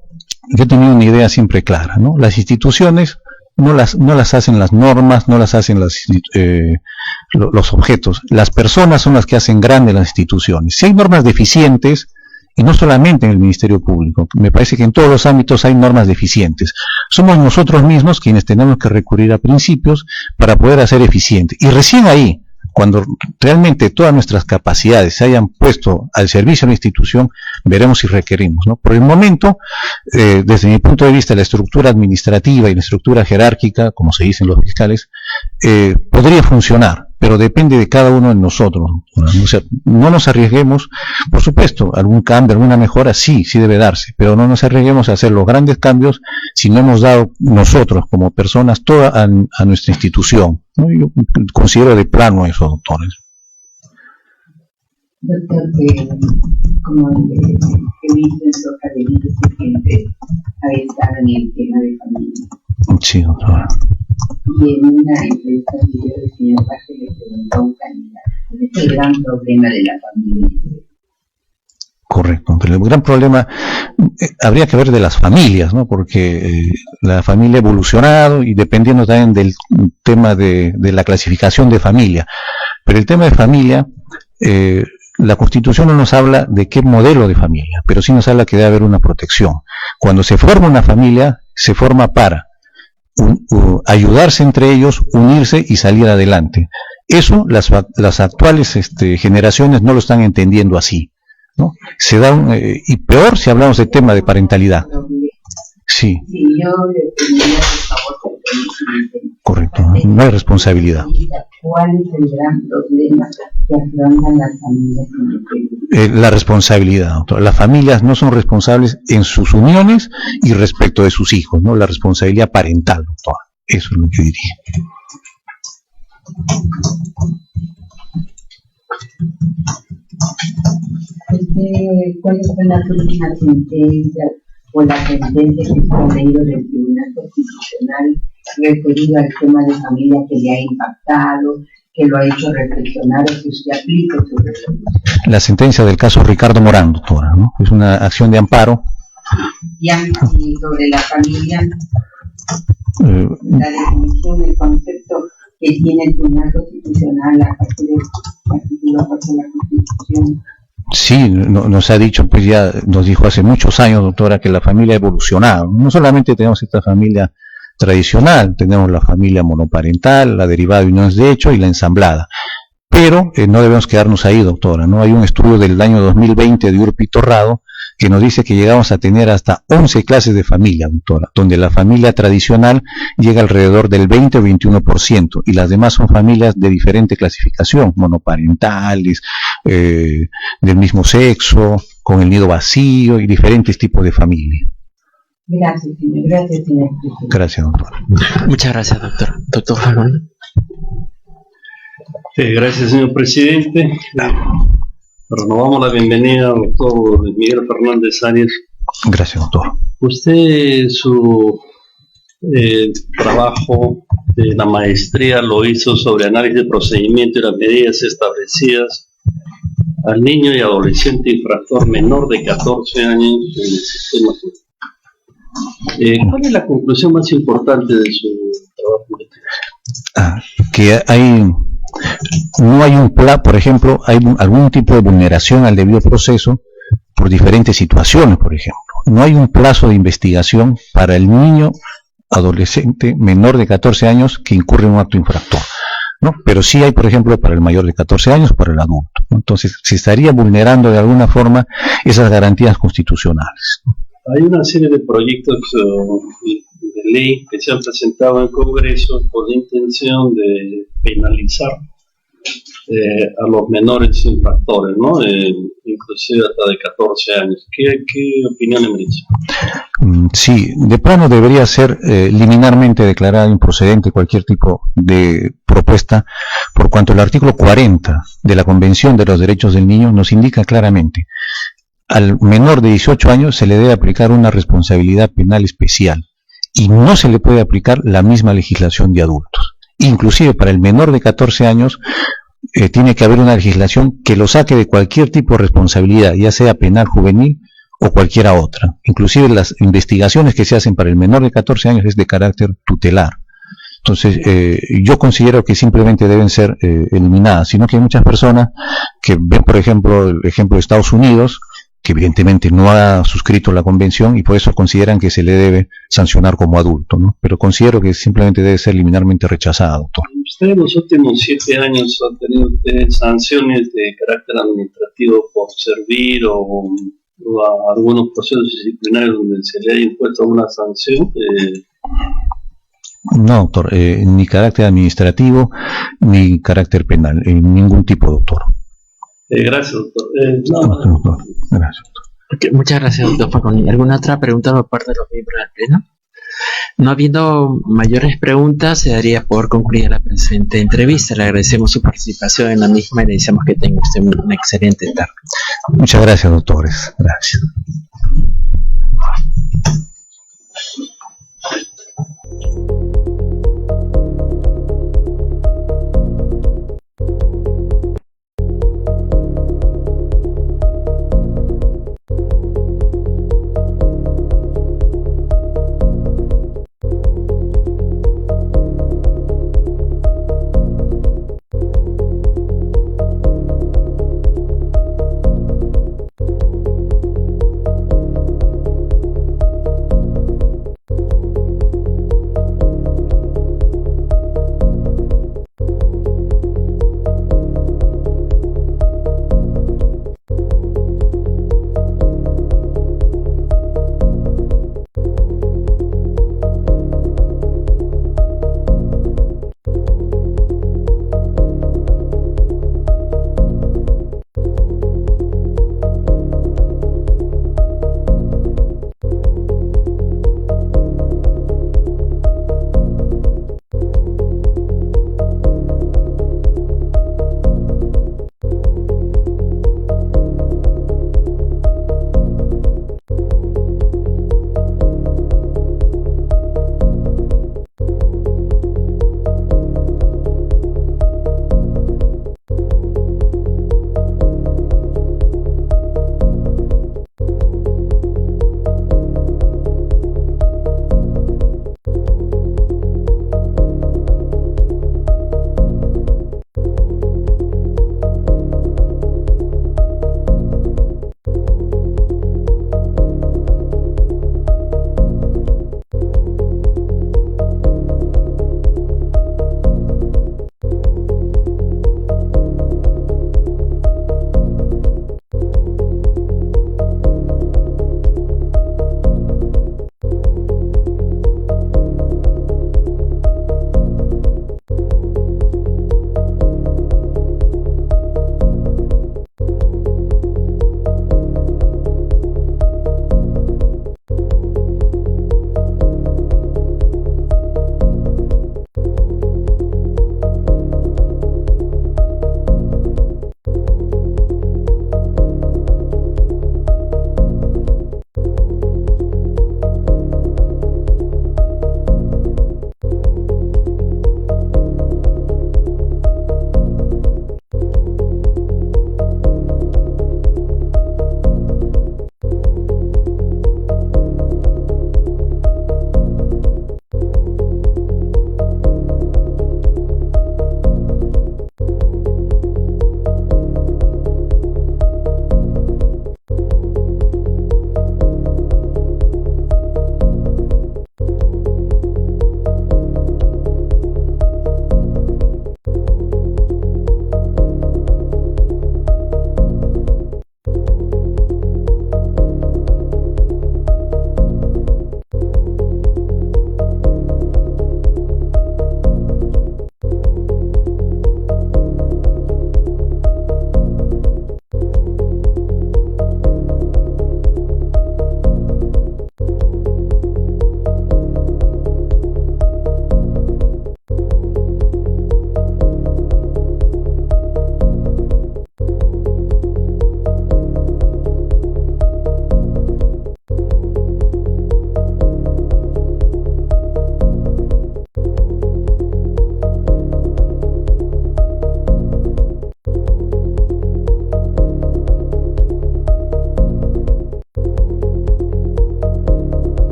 yo he tenido una idea siempre clara, ¿no? Las instituciones no las hacen las normas, no las hacen los objetos. Las personas son las que hacen grandes las instituciones. Si hay normas deficientes, y no solamente en el Ministerio Público, me parece que en todos los ámbitos hay normas deficientes. Somos nosotros mismos quienes tenemos que recurrir a principios para poder hacer eficiente. Y recién ahí, cuando realmente todas nuestras capacidades se hayan puesto al servicio de la institución, veremos si requerimos, ¿no? Por el momento, desde mi punto de vista, la estructura administrativa y la estructura jerárquica, como se dicen los fiscales, podría funcionar, pero depende de cada uno de nosotros. O sea, no nos arriesguemos, por supuesto, algún cambio, alguna mejora, sí debe darse, pero no nos arriesguemos a hacer los grandes cambios si no hemos dado nosotros, como personas, toda a nuestra institución, ¿no? Yo considero de plano eso, doctores. Doctor, como he visto en su hoja de vida, usted siempre ha estado en el tema de familia. Sí, doctora. Y en una entrevista anterior, el señor Paje le preguntó a un candidato, ¿cuál es el gran problema de la familia? Correcto, pero el gran problema habría que ver de las familias, ¿no? Porque la familia ha evolucionado y dependiendo también del tema de la clasificación de familia. Pero el tema de familia, la Constitución no nos habla de qué modelo de familia, pero sí nos habla que debe haber una protección. Cuando se forma una familia, se forma para ayudarse entre ellos, unirse y salir adelante. Eso las actuales generaciones no lo están entendiendo así, ¿no? Se da y peor si hablamos de tema de parentalidad. Sí. Sí, yo le pediría por favor que me correcto, no hay responsabilidad. ¿Cuál es el gran problema que afrontan las familias en el Perú? La responsabilidad, doctor. Las familias no son responsables en sus uniones y respecto de sus hijos, ¿no? La responsabilidad parental, doctor. Eso es lo que diría. ¿Cuál fue la última sentencia o la sentencia que se ha leído del Tribunal Constitucional referido al tema de familia que le ha impactado, que lo ha hecho reflexionar o que usted aplique su resolución? La sentencia del caso Ricardo Morán, doctora, ¿no? Es una acción de amparo. Y sobre la familia, la definición, el concepto que tiene el Tribunal Constitucional a partir del artículo 4 de la Constitución. Sí, nos ha dicho, pues ya nos dijo hace muchos años, doctora, que la familia ha evolucionado. No solamente tenemos esta familia tradicional, tenemos la familia monoparental, la derivada de uniones de hecho y la ensamblada. Pero no debemos quedarnos ahí, doctora, ¿no? Hay un estudio del año 2020 de Urpi Torrado que nos dice que llegamos a tener hasta 11 clases de familia, doctora, donde la familia tradicional llega alrededor del 20 o 21%, y las demás son familias de diferente clasificación, monoparentales, del mismo sexo, con el nido vacío y diferentes tipos de familia. Gracias, señor. Gracias, señor. Gracias, doctora. Muchas gracias, doctor. Doctor Jalón. Gracias, señor presidente. Renovamos la bienvenida al doctor Miguel Fernández Arias. Gracias, doctor. Usted, su trabajo de la maestría lo hizo sobre análisis de procedimiento y las medidas establecidas al niño y adolescente infractor menor de 14 años en el sistema. ¿Cuál es la conclusión más importante de su trabajo? Que no hay un plan, por ejemplo, hay algún tipo de vulneración al debido proceso por diferentes situaciones, por ejemplo. No hay un plazo de investigación para el niño adolescente menor de 14 años que incurre en un acto infractor, ¿no? Pero sí hay, por ejemplo, para el mayor de 14 años, para el adulto, ¿no? Entonces, se estaría vulnerando de alguna forma esas garantías constitucionales. Hay una serie de proyectos de ley que se han presentado en Congreso con la intención de penalizar a los menores infractores, ¿no? Inclusive hasta de 14 años. ¿Qué opinión le merece? Sí, de plano debería ser liminarmente declarada improcedente cualquier tipo de propuesta, por cuanto el artículo 40 de la Convención de los Derechos del Niño nos indica claramente: al menor de 18 años se le debe aplicar una responsabilidad penal especial y no se le puede aplicar la misma legislación de adultos. Inclusive para el menor de 14 años tiene que haber una legislación que lo saque de cualquier tipo de responsabilidad, ya sea penal, juvenil o cualquiera otra. Inclusive las investigaciones que se hacen para el menor de 14 años es de carácter tutelar. Entonces, yo considero que simplemente deben ser eliminadas, sino que hay muchas personas que ven, por ejemplo, el ejemplo de Estados Unidos, que evidentemente no ha suscrito la convención y por eso consideran que se le debe sancionar como adulto, ¿no? Pero considero que simplemente debe ser liminarmente rechazada, doctor. Usted en los últimos 7 años ha tenido sanciones de carácter administrativo por servir o a algunos procesos disciplinarios donde se le haya impuesto una sanción. No, doctor, ni carácter administrativo ni carácter penal, ningún tipo, doctor. Gracias, doctor. Doctor. Gracias, doctor. Okay, muchas gracias, doctor Faconi. ¿Alguna otra pregunta por parte de los miembros del Pleno? No habiendo mayores preguntas, se daría por concluida la presente entrevista. Le agradecemos su participación en la misma y le deseamos que tenga usted una excelente tarde. Muchas gracias, doctores. Gracias.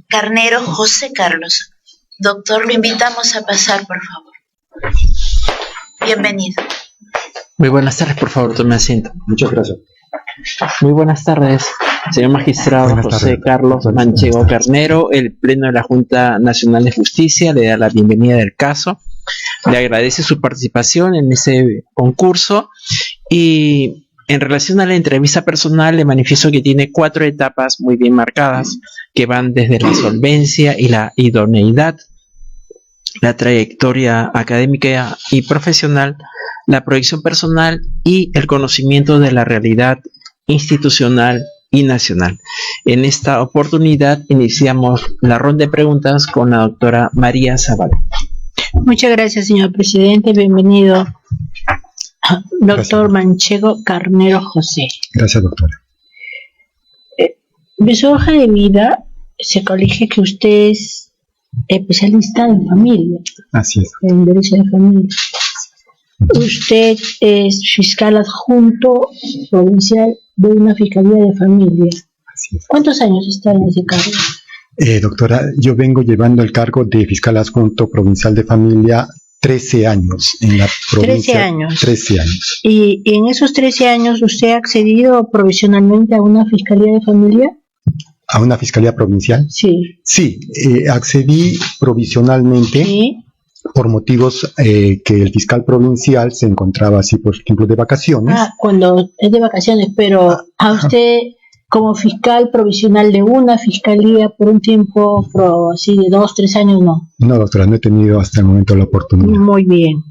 Carnero José Carlos. Doctor, lo invitamos a pasar, por favor. Bienvenido. Muy buenas tardes, por favor, tome asiento. Muchas gracias. Muy buenas tardes, señor magistrado Buenas José tardes. Carlos Manchego Carnero. El Pleno de la Junta Nacional de Justicia le da la bienvenida del caso. Le agradece su participación en ese concurso y en relación a la entrevista personal le manifiesto que tiene 4 etapas muy bien marcadas que van desde la solvencia y la idoneidad, la trayectoria académica y profesional, la proyección personal y el conocimiento de la realidad institucional y nacional. En esta oportunidad iniciamos la ronda de preguntas con la doctora María Zavala. Muchas gracias, señor presidente. Bienvenido, doctor Gracias. Manchego Carnero José. Gracias, doctora. De su hoja de vida se colige que usted es especialista en familia, Así es. en derecho de familia. Usted es fiscal adjunto provincial de una fiscalía de familia. Así es. ¿Cuántos años está en ese cargo? Doctora, yo vengo llevando el cargo de fiscal adjunto provincial de familia 13 años en la provincia. 13 años. 13 años. Y en esos 13 años, ¿usted ha accedido provisionalmente a una fiscalía de familia? ¿A una fiscalía provincial? Sí. Sí, accedí provisionalmente Sí. por motivos que el fiscal provincial se encontraba así, por ejemplo, de vacaciones. Ah, cuando es de vacaciones, pero a usted como fiscal provisional de una fiscalía por un tiempo así de 2, 3 años, no. No, doctora, no he tenido hasta el momento la oportunidad. Muy bien.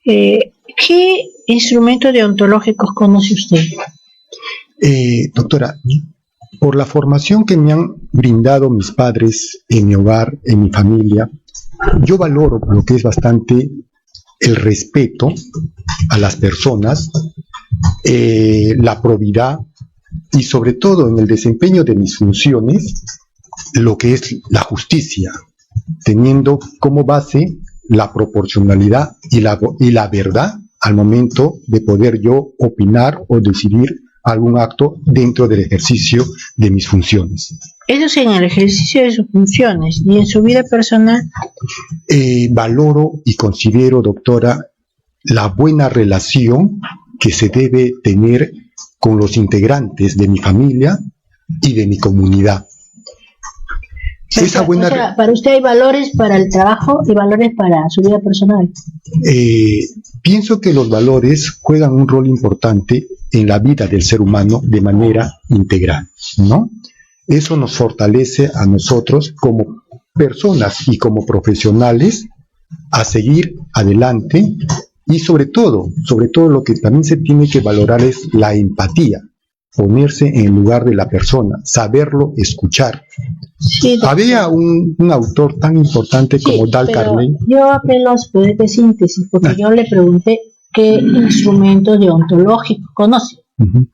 ¿Qué instrumentos deontológicos conoce usted? Doctora, por la formación que me han brindado mis padres en mi hogar, en mi familia, yo valoro lo que es bastante el respeto a las personas, la probidad y sobre todo en el desempeño de mis funciones, lo que es la justicia, teniendo como base la proporcionalidad y la verdad al momento de poder yo opinar o decidir algún acto dentro del ejercicio de mis funciones. Eso es en el ejercicio de sus funciones y en su vida personal. Valoro y considero, doctora, la buena relación que se debe tener con los integrantes de mi familia y de mi comunidad. Esa buena O sea, para usted hay valores para el trabajo y valores para su vida personal. Pienso que los valores juegan un rol importante en la vida del ser humano de manera integral, ¿no? Eso nos fortalece a nosotros como personas y como profesionales a seguir adelante y sobre todo lo que también se tiene que valorar es la empatía, ponerse en el lugar de la persona, saberlo escuchar. Sí, Había un autor tan importante como Dale pero Carnegie. yo apelo a su poder de síntesis porque yo le pregunté qué instrumentos deontológicos conoce. Uh-huh.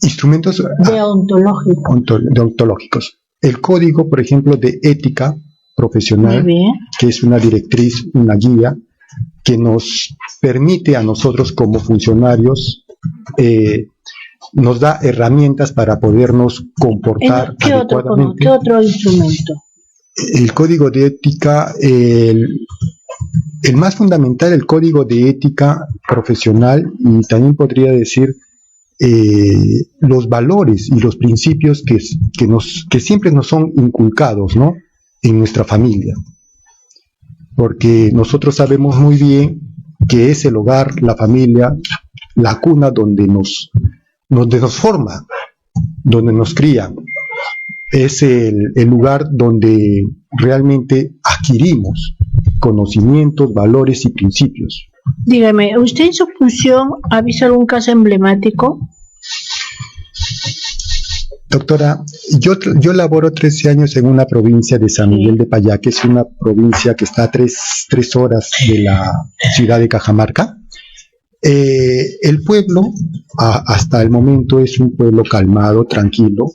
Instrumentos Deontológicos. deontológicos. El código, por ejemplo, de ética profesional, Muy bien. que es una directriz, una guía, que nos permite a nosotros como funcionarios, nos da herramientas para podernos comportar ¿Qué adecuadamente. ¿Qué otro instrumento? El código de ética, el más fundamental, el código de ética profesional, y también podría decir los valores y los principios que siempre nos son inculcados, ¿no?, en nuestra familia. Porque nosotros sabemos muy bien que es el hogar, la familia, la cuna donde nos forma, donde nos cría. Es el lugar donde realmente adquirimos conocimientos, valores y principios. Dígame, ¿usted en su función ha visto algún caso emblemático? Doctora, yo laboro 13 años en una provincia de San Miguel de Payá, que es una provincia que está a 3 horas de la ciudad de Cajamarca. El pueblo, hasta el momento, es un pueblo calmado, tranquilo.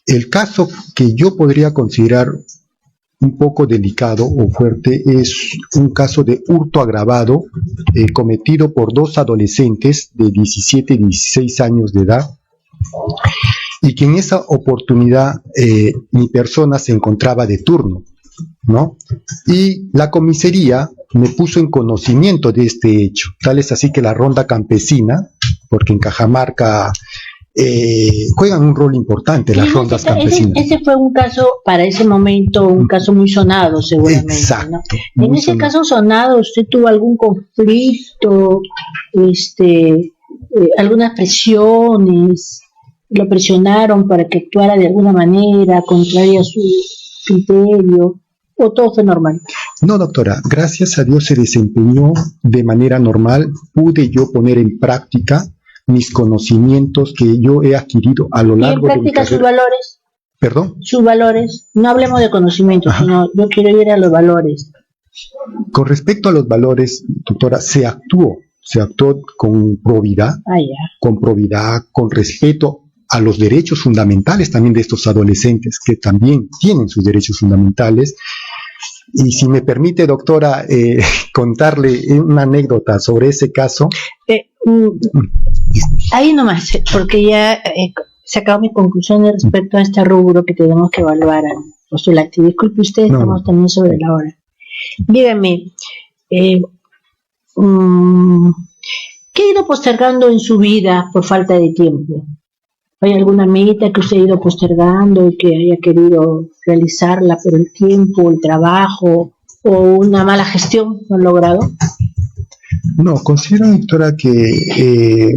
El caso que yo podría considerar un poco delicado o fuerte es un caso de hurto agravado cometido por 2 adolescentes de 17 y 16 años de edad. y que en esa oportunidad mi persona se encontraba de turno, ¿no? Y la comisaría me puso en conocimiento de este hecho, tal es así que la ronda campesina, porque en Cajamarca juegan un rol importante las rondas campesinas. Ese fue un caso, para ese momento, un caso muy sonado seguramente. Exacto. ¿No? En ese sonado. Caso sonado, ¿usted tuvo algún conflicto, algunas presiones, lo presionaron para que actuara de alguna manera, contraria a su criterio, o todo fue normal? No, doctora, gracias a Dios se desempeñó de manera normal, pude yo poner en práctica mis conocimientos que yo he adquirido a lo largo de mi carrera. ¿Y en práctica sus valores? ¿Perdón? Sus valores, no hablemos de conocimientos, sino yo quiero ir a los valores. Con respecto a los valores, doctora, se actuó con probidad, con respeto a los derechos fundamentales también de estos adolescentes, que también tienen sus derechos fundamentales. Y si me permite, doctora, contarle una anécdota sobre ese caso. Ahí nomás, porque ya se acabó mi conclusión respecto a este rubro que tenemos que evaluar al postulante. Disculpe usted, estamos también sobre la hora. Dígame, ¿qué ha ido postergando en su vida por falta de tiempo? ¿Hay alguna meta que usted ha ido postergando y que haya querido realizarla por el tiempo, el trabajo o una mala gestión no logrado? No, considero, doctora, que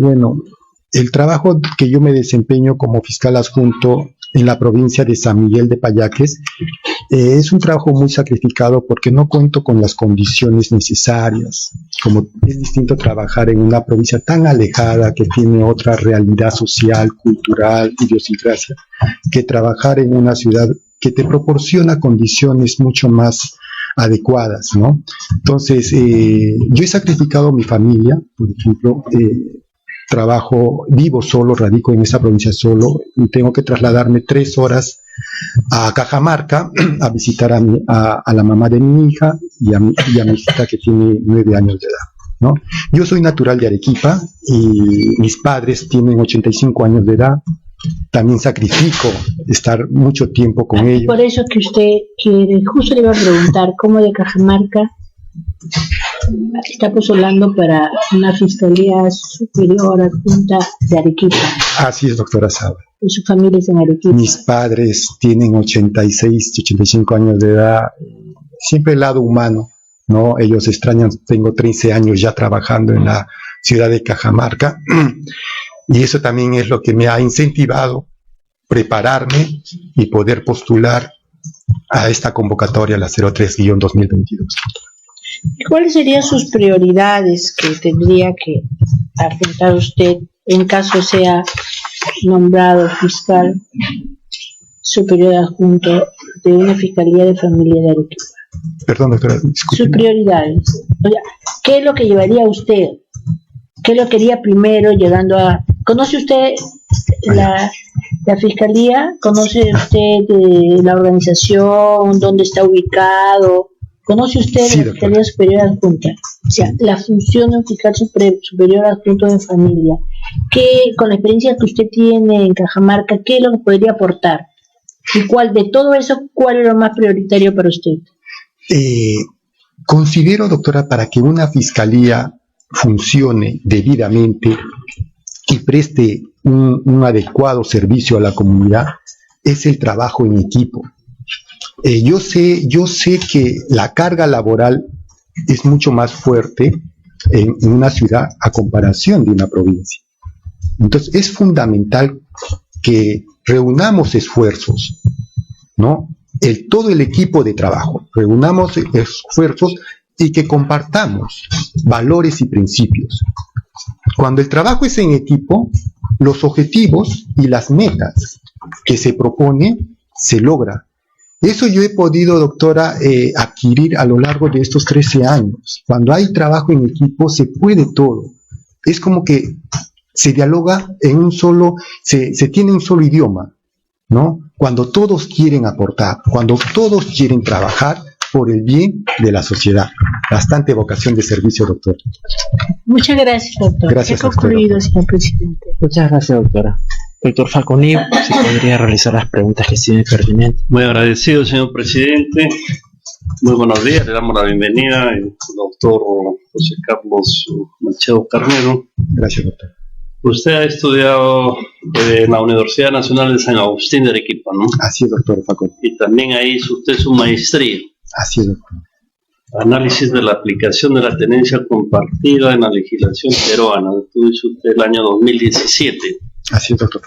el trabajo que yo me desempeño como fiscal adjunto en la provincia de San Miguel de Payaques es un trabajo muy sacrificado porque no cuento con las condiciones necesarias. Como es distinto trabajar en una provincia tan alejada que tiene otra realidad social, cultural, idiosincrasia, que trabajar en una ciudad que te proporciona condiciones mucho más adecuadas, ¿no? Entonces, yo he sacrificado mi familia, por ejemplo, vivo solo, radico en esa provincia solo, y tengo que trasladarme 3 horas a Cajamarca a visitar a la mamá de mi hija y a mi hijita que tiene 9 años de edad, ¿no? Yo soy natural de Arequipa y mis padres tienen 85 años de edad. También sacrifico estar mucho tiempo con ellos. Por eso que usted quiere, justo le iba a preguntar, ¿cómo de Cajamarca está postulando para una Fiscalía Superior Adjunta de Arequipa? Así es, doctora Saba. ¿Y su familia es en Arequipa? Mis padres tienen 86, 85 años de edad. Siempre el lado humano, ¿no? Ellos extrañan, tengo 13 años ya trabajando en la ciudad de Cajamarca. Y eso también es lo que me ha incentivado prepararme y poder postular a esta convocatoria, la 03-2022. ¿Cuáles serían sus prioridades que tendría que afrontar usted en caso sea nombrado fiscal superior adjunto de una Fiscalía de Familia de Arequipa? Perdón, doctora, disculpe. Sus prioridades. O sea, ¿qué es lo que llevaría usted? ¿Qué lo quería primero llegando a... ¿Conoce usted la Fiscalía? ¿Conoce usted la organización? ¿Dónde está ubicado? ¿Conoce usted la Fiscalía Superior Adjunta? O sea, la función de un fiscal superior adjunto de familia. ¿Qué, con la experiencia que usted tiene en Cajamarca, qué es lo que podría aportar? ¿Y cuál de todo eso, cuál es lo más prioritario para usted? Considero, doctora, para que una fiscalía funcione debidamente y preste un adecuado servicio a la comunidad, es el trabajo en equipo. Yo sé que la carga laboral es mucho más fuerte en una ciudad a comparación de una provincia. Entonces es fundamental que reunamos esfuerzos, ¿no? Todo el equipo de trabajo, reunamos esfuerzos y que compartamos valores y principios. Cuando el trabajo es en equipo, los objetivos y las metas que se propone se logra. Eso yo he podido, doctora, adquirir a lo largo de estos 13 años. Cuando hay trabajo en equipo se puede todo. Es como que se dialoga en un solo, se tiene un solo idioma, ¿no? Cuando todos quieren aportar, cuando todos quieren trabajar por el bien de la sociedad. Bastante vocación de servicio, doctor. Muchas gracias, doctor. Gracias, He concluido, señor presidente. Muchas gracias, doctora. Doctor Falconi, si podría realizar las preguntas que tiene pertinentes. Muy agradecido, señor presidente. Muy buenos días, le damos la bienvenida al doctor José Carlos Machado Carnero. Gracias, doctor. Usted ha estudiado en la Universidad Nacional de San Agustín de Arequipa, ¿no? Así es, doctor Falconi. Y también ahí hizo usted su maestría. Así es, doctor. Análisis de la aplicación de la tenencia compartida en la legislación peruana. Esto hizo usted el año 2017. Así es, doctor.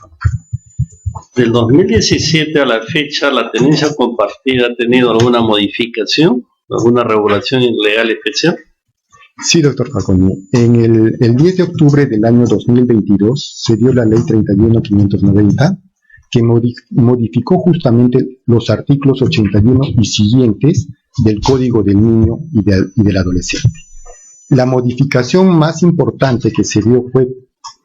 Del 2017 a la fecha, ¿la tenencia compartida ha tenido alguna modificación, alguna regulación legal especial? Sí, doctor Falconi. En el 10 de octubre del año 2022 se dio la ley 31.590 que modificó justamente los artículos 81 y siguientes del Código del Niño y del Adolescente. La modificación más importante que se dio fue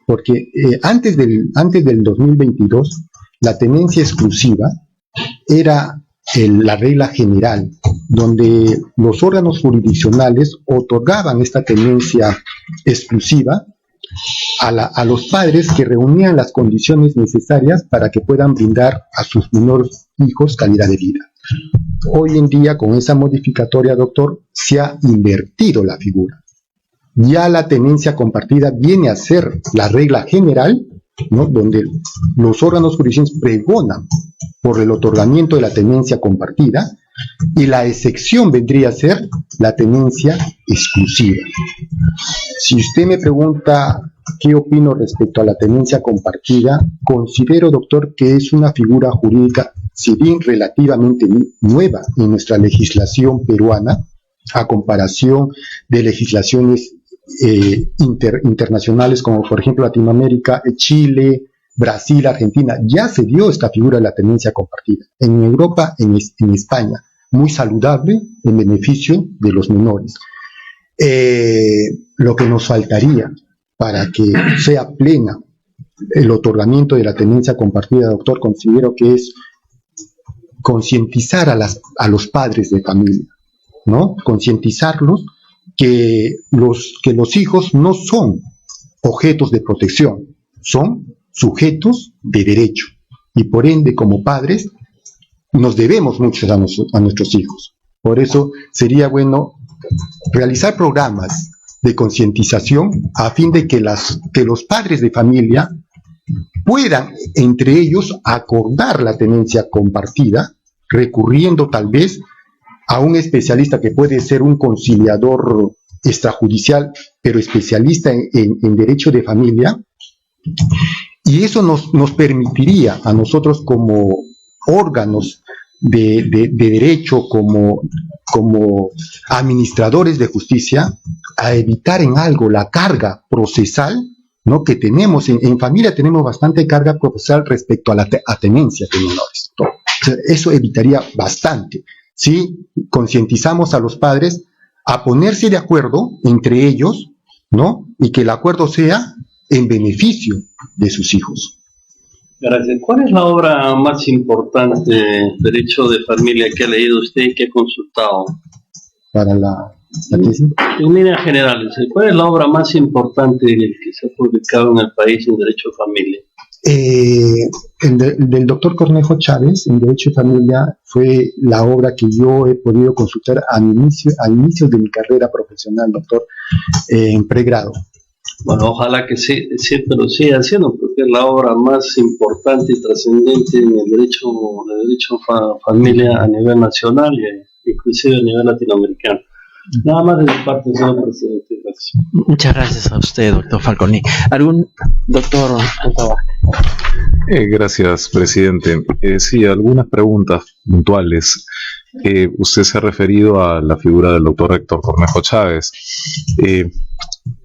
porque antes del 2022 la tenencia exclusiva era la regla general, donde los órganos jurisdiccionales otorgaban esta tenencia exclusiva a los padres que reunían las condiciones necesarias para que puedan brindar a sus menores hijos calidad de vida. Hoy en día, con esa modificatoria, doctor, se ha invertido la figura. Ya la tenencia compartida viene a ser la regla general, ¿no?, donde los órganos jurisdiccionales pregonan por el otorgamiento de la tenencia compartida, y la excepción vendría a ser la tenencia exclusiva. Si usted me pregunta qué opino respecto a la tenencia compartida, considero, doctor, que es una figura jurídica, si bien relativamente nueva en nuestra legislación peruana, a comparación de legislaciones internacionales como por ejemplo Latinoamérica, Chile, Brasil, Argentina, ya se dio esta figura de la tenencia compartida. En Europa, en España, muy saludable en beneficio de los menores. Lo que nos faltaría para que sea plena el otorgamiento de la tenencia compartida, doctor, considero que es concientizar a los padres de familia, ¿no? Concientizarlos que los hijos no son objetos de protección, son sujetos de derecho, y por ende, como padres, nos debemos mucho a nuestros hijos. Por eso sería bueno realizar programas de concientización a fin de que los padres de familia puedan entre ellos acordar la tenencia compartida, recurriendo tal vez a un especialista que puede ser un conciliador extrajudicial, pero especialista en derecho de familia, y eso nos permitiría a nosotros como órganos de derecho, como administradores de justicia, a evitar en algo la carga procesal, ¿no?, que tenemos. En familia tenemos bastante carga procesal respecto a la tenencia de menores. O sea, eso evitaría bastante si concientizamos a los padres a ponerse de acuerdo entre ellos, ¿no?, y que el acuerdo sea en beneficio de sus hijos. Gracias. ¿Cuál es la obra más importante de derecho de familia que ha leído usted y que ha consultado? Para la tesis. En líneas generales, ¿cuál es la obra más importante que se ha publicado en el país en derecho de familia? Del doctor Cornejo Chávez, en Derecho de Familia, fue la obra que yo he podido consultar al inicio de mi carrera profesional, doctor, en pregrado. Bueno, ojalá que siempre lo siga haciendo, porque es la obra más importante y trascendente en el derecho familia a nivel nacional e inclusive a nivel latinoamericano. Nada más de mi parte, señor presidente. Gracias. Muchas gracias a usted, doctor Falconi. ¿Algún doctor Altabar? Gracias, presidente. Sí, algunas preguntas puntuales. Usted se ha referido a la figura del doctor Héctor Cornejo Chávez.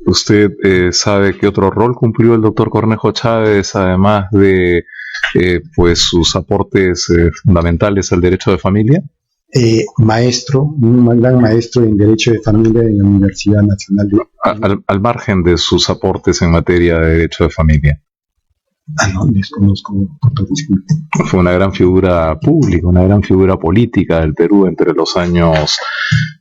¿Usted sabe qué otro rol cumplió el doctor Cornejo Chávez, además de pues sus aportes fundamentales al derecho de familia? Maestro, un gran maestro en Derecho de Familia en la Universidad Nacional de... Al margen de sus aportes en materia de Derecho de Familia. No, desconozco. Fue una gran figura pública, una gran figura política del Perú entre los años,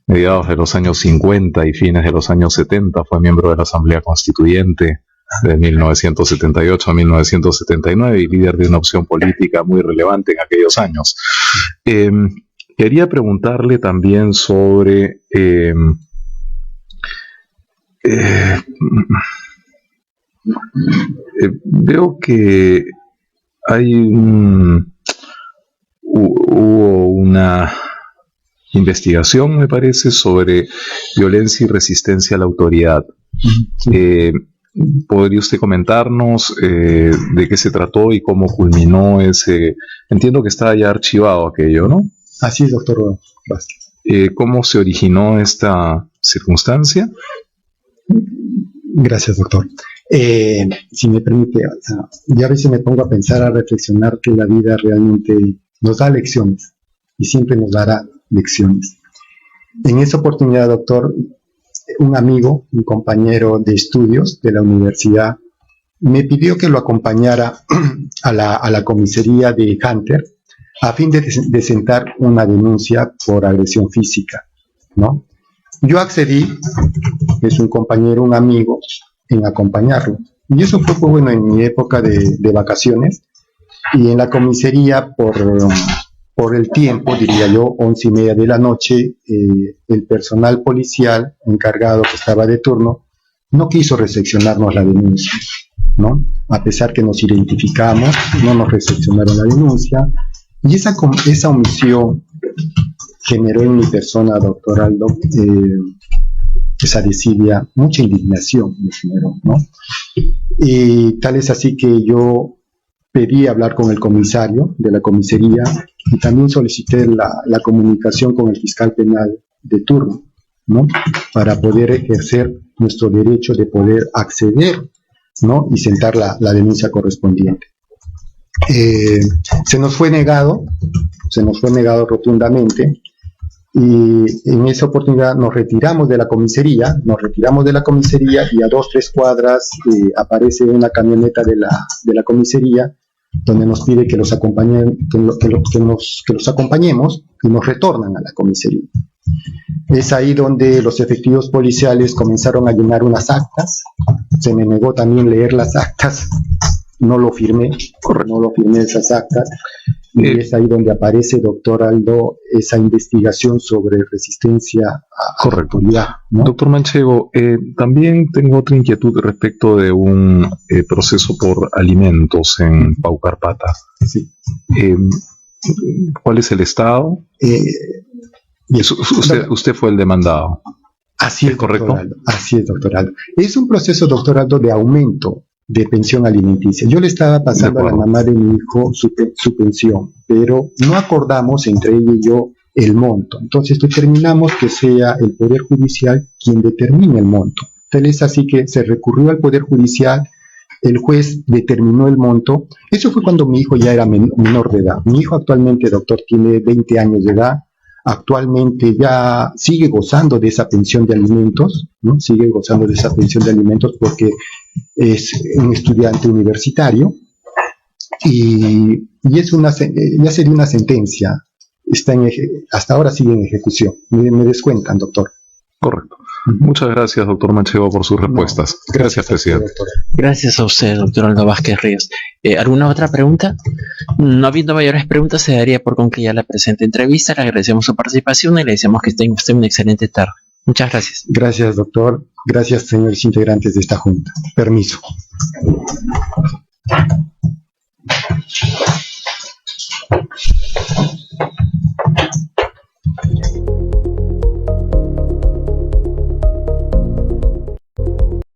mediados de los años 50 y fines de los años 70. Fue miembro de la Asamblea Constituyente, de 1978 a 1979 y líder de una opción política muy relevante en aquellos años. Quería preguntarle también sobre veo que hubo una investigación, me parece, sobre violencia y resistencia a la autoridad. ¿Podría usted comentarnos de qué se trató y cómo culminó ese? Entiendo que está ya archivado aquello, ¿no? Así es, doctor Vázquez. ¿Cómo se originó esta circunstancia? Gracias, doctor. Si me permite, ya a veces me pongo a pensar, a reflexionar que la vida realmente nos da lecciones y siempre nos dará lecciones. En esa oportunidad, doctor, un amigo, un compañero de estudios de la universidad, me pidió que lo acompañara a la comisaría de Hunter a fin de sentar una denuncia por agresión física, ¿no? Yo accedí, es un compañero, un amigo, en acompañarlo. Y eso fue bueno en mi época de vacaciones. Y en la comisaría, por el tiempo, diría yo, 11:30 de la noche, el personal policial encargado que estaba de turno no quiso recepcionarnos la denuncia, ¿no? A pesar que nos identificamos, no nos recepcionaron la denuncia. Y esa omisión generó en mi persona, doctor Aldo, esa desidia, mucha indignación me generó, ¿no? Y tal es así que yo pedí hablar con el comisario de la comisaría y también solicité la comunicación con el fiscal penal de turno, ¿no? Para poder ejercer nuestro derecho de poder acceder, ¿no? Y sentar la denuncia correspondiente. Se nos fue negado rotundamente. Y en esa oportunidad nos retiramos de la comisaría y a 2-3 cuadras aparece una camioneta de la comisaría donde nos pide que los acompañemos y nos retornan a la comisaría. Es ahí donde los efectivos policiales comenzaron a llenar unas actas. Se me negó también leer las actas. No lo firmé esas actas. Y es ahí donde aparece, doctor Aldo, esa investigación sobre resistencia a la autoridad, ¿no? Doctor Manchego, también tengo otra inquietud respecto de un proceso por alimentos en Paucarpata. Sí. ¿Cuál es el estado? Usted fue el demandado. Así es, ¿correcto? Doctor Aldo. Así es, doctor Aldo. Es un proceso, doctor Aldo, de aumento de pensión alimenticia. Yo le estaba pasando a la mamá de mi hijo su pensión, pero no acordamos entre ella y yo el monto. Entonces determinamos que sea el Poder Judicial quien determine el monto. Tal es así que se recurrió al Poder Judicial, el juez determinó el monto. Eso fue cuando mi hijo ya era menor de edad. Mi hijo actualmente, doctor, tiene 20 años de edad. Actualmente ya sigue gozando de esa pensión de alimentos, ¿no? Sigue gozando de esa pensión de alimentos porque es un estudiante universitario y es ya sería una sentencia, hasta ahora sigue en ejecución. Me descuentan, doctor. Correcto. Muchas gracias, doctor Manchego, por sus respuestas. Gracias, presidente. Gracias a usted, doctor Aldo Vázquez Ríos. ¿Alguna otra pregunta? No habiendo mayores preguntas, se daría por concluida la presente entrevista. Le agradecemos su participación y le deseamos que tenga usted una excelente tarde. Muchas gracias. Gracias, doctor. Gracias, señores integrantes de esta junta. Permiso.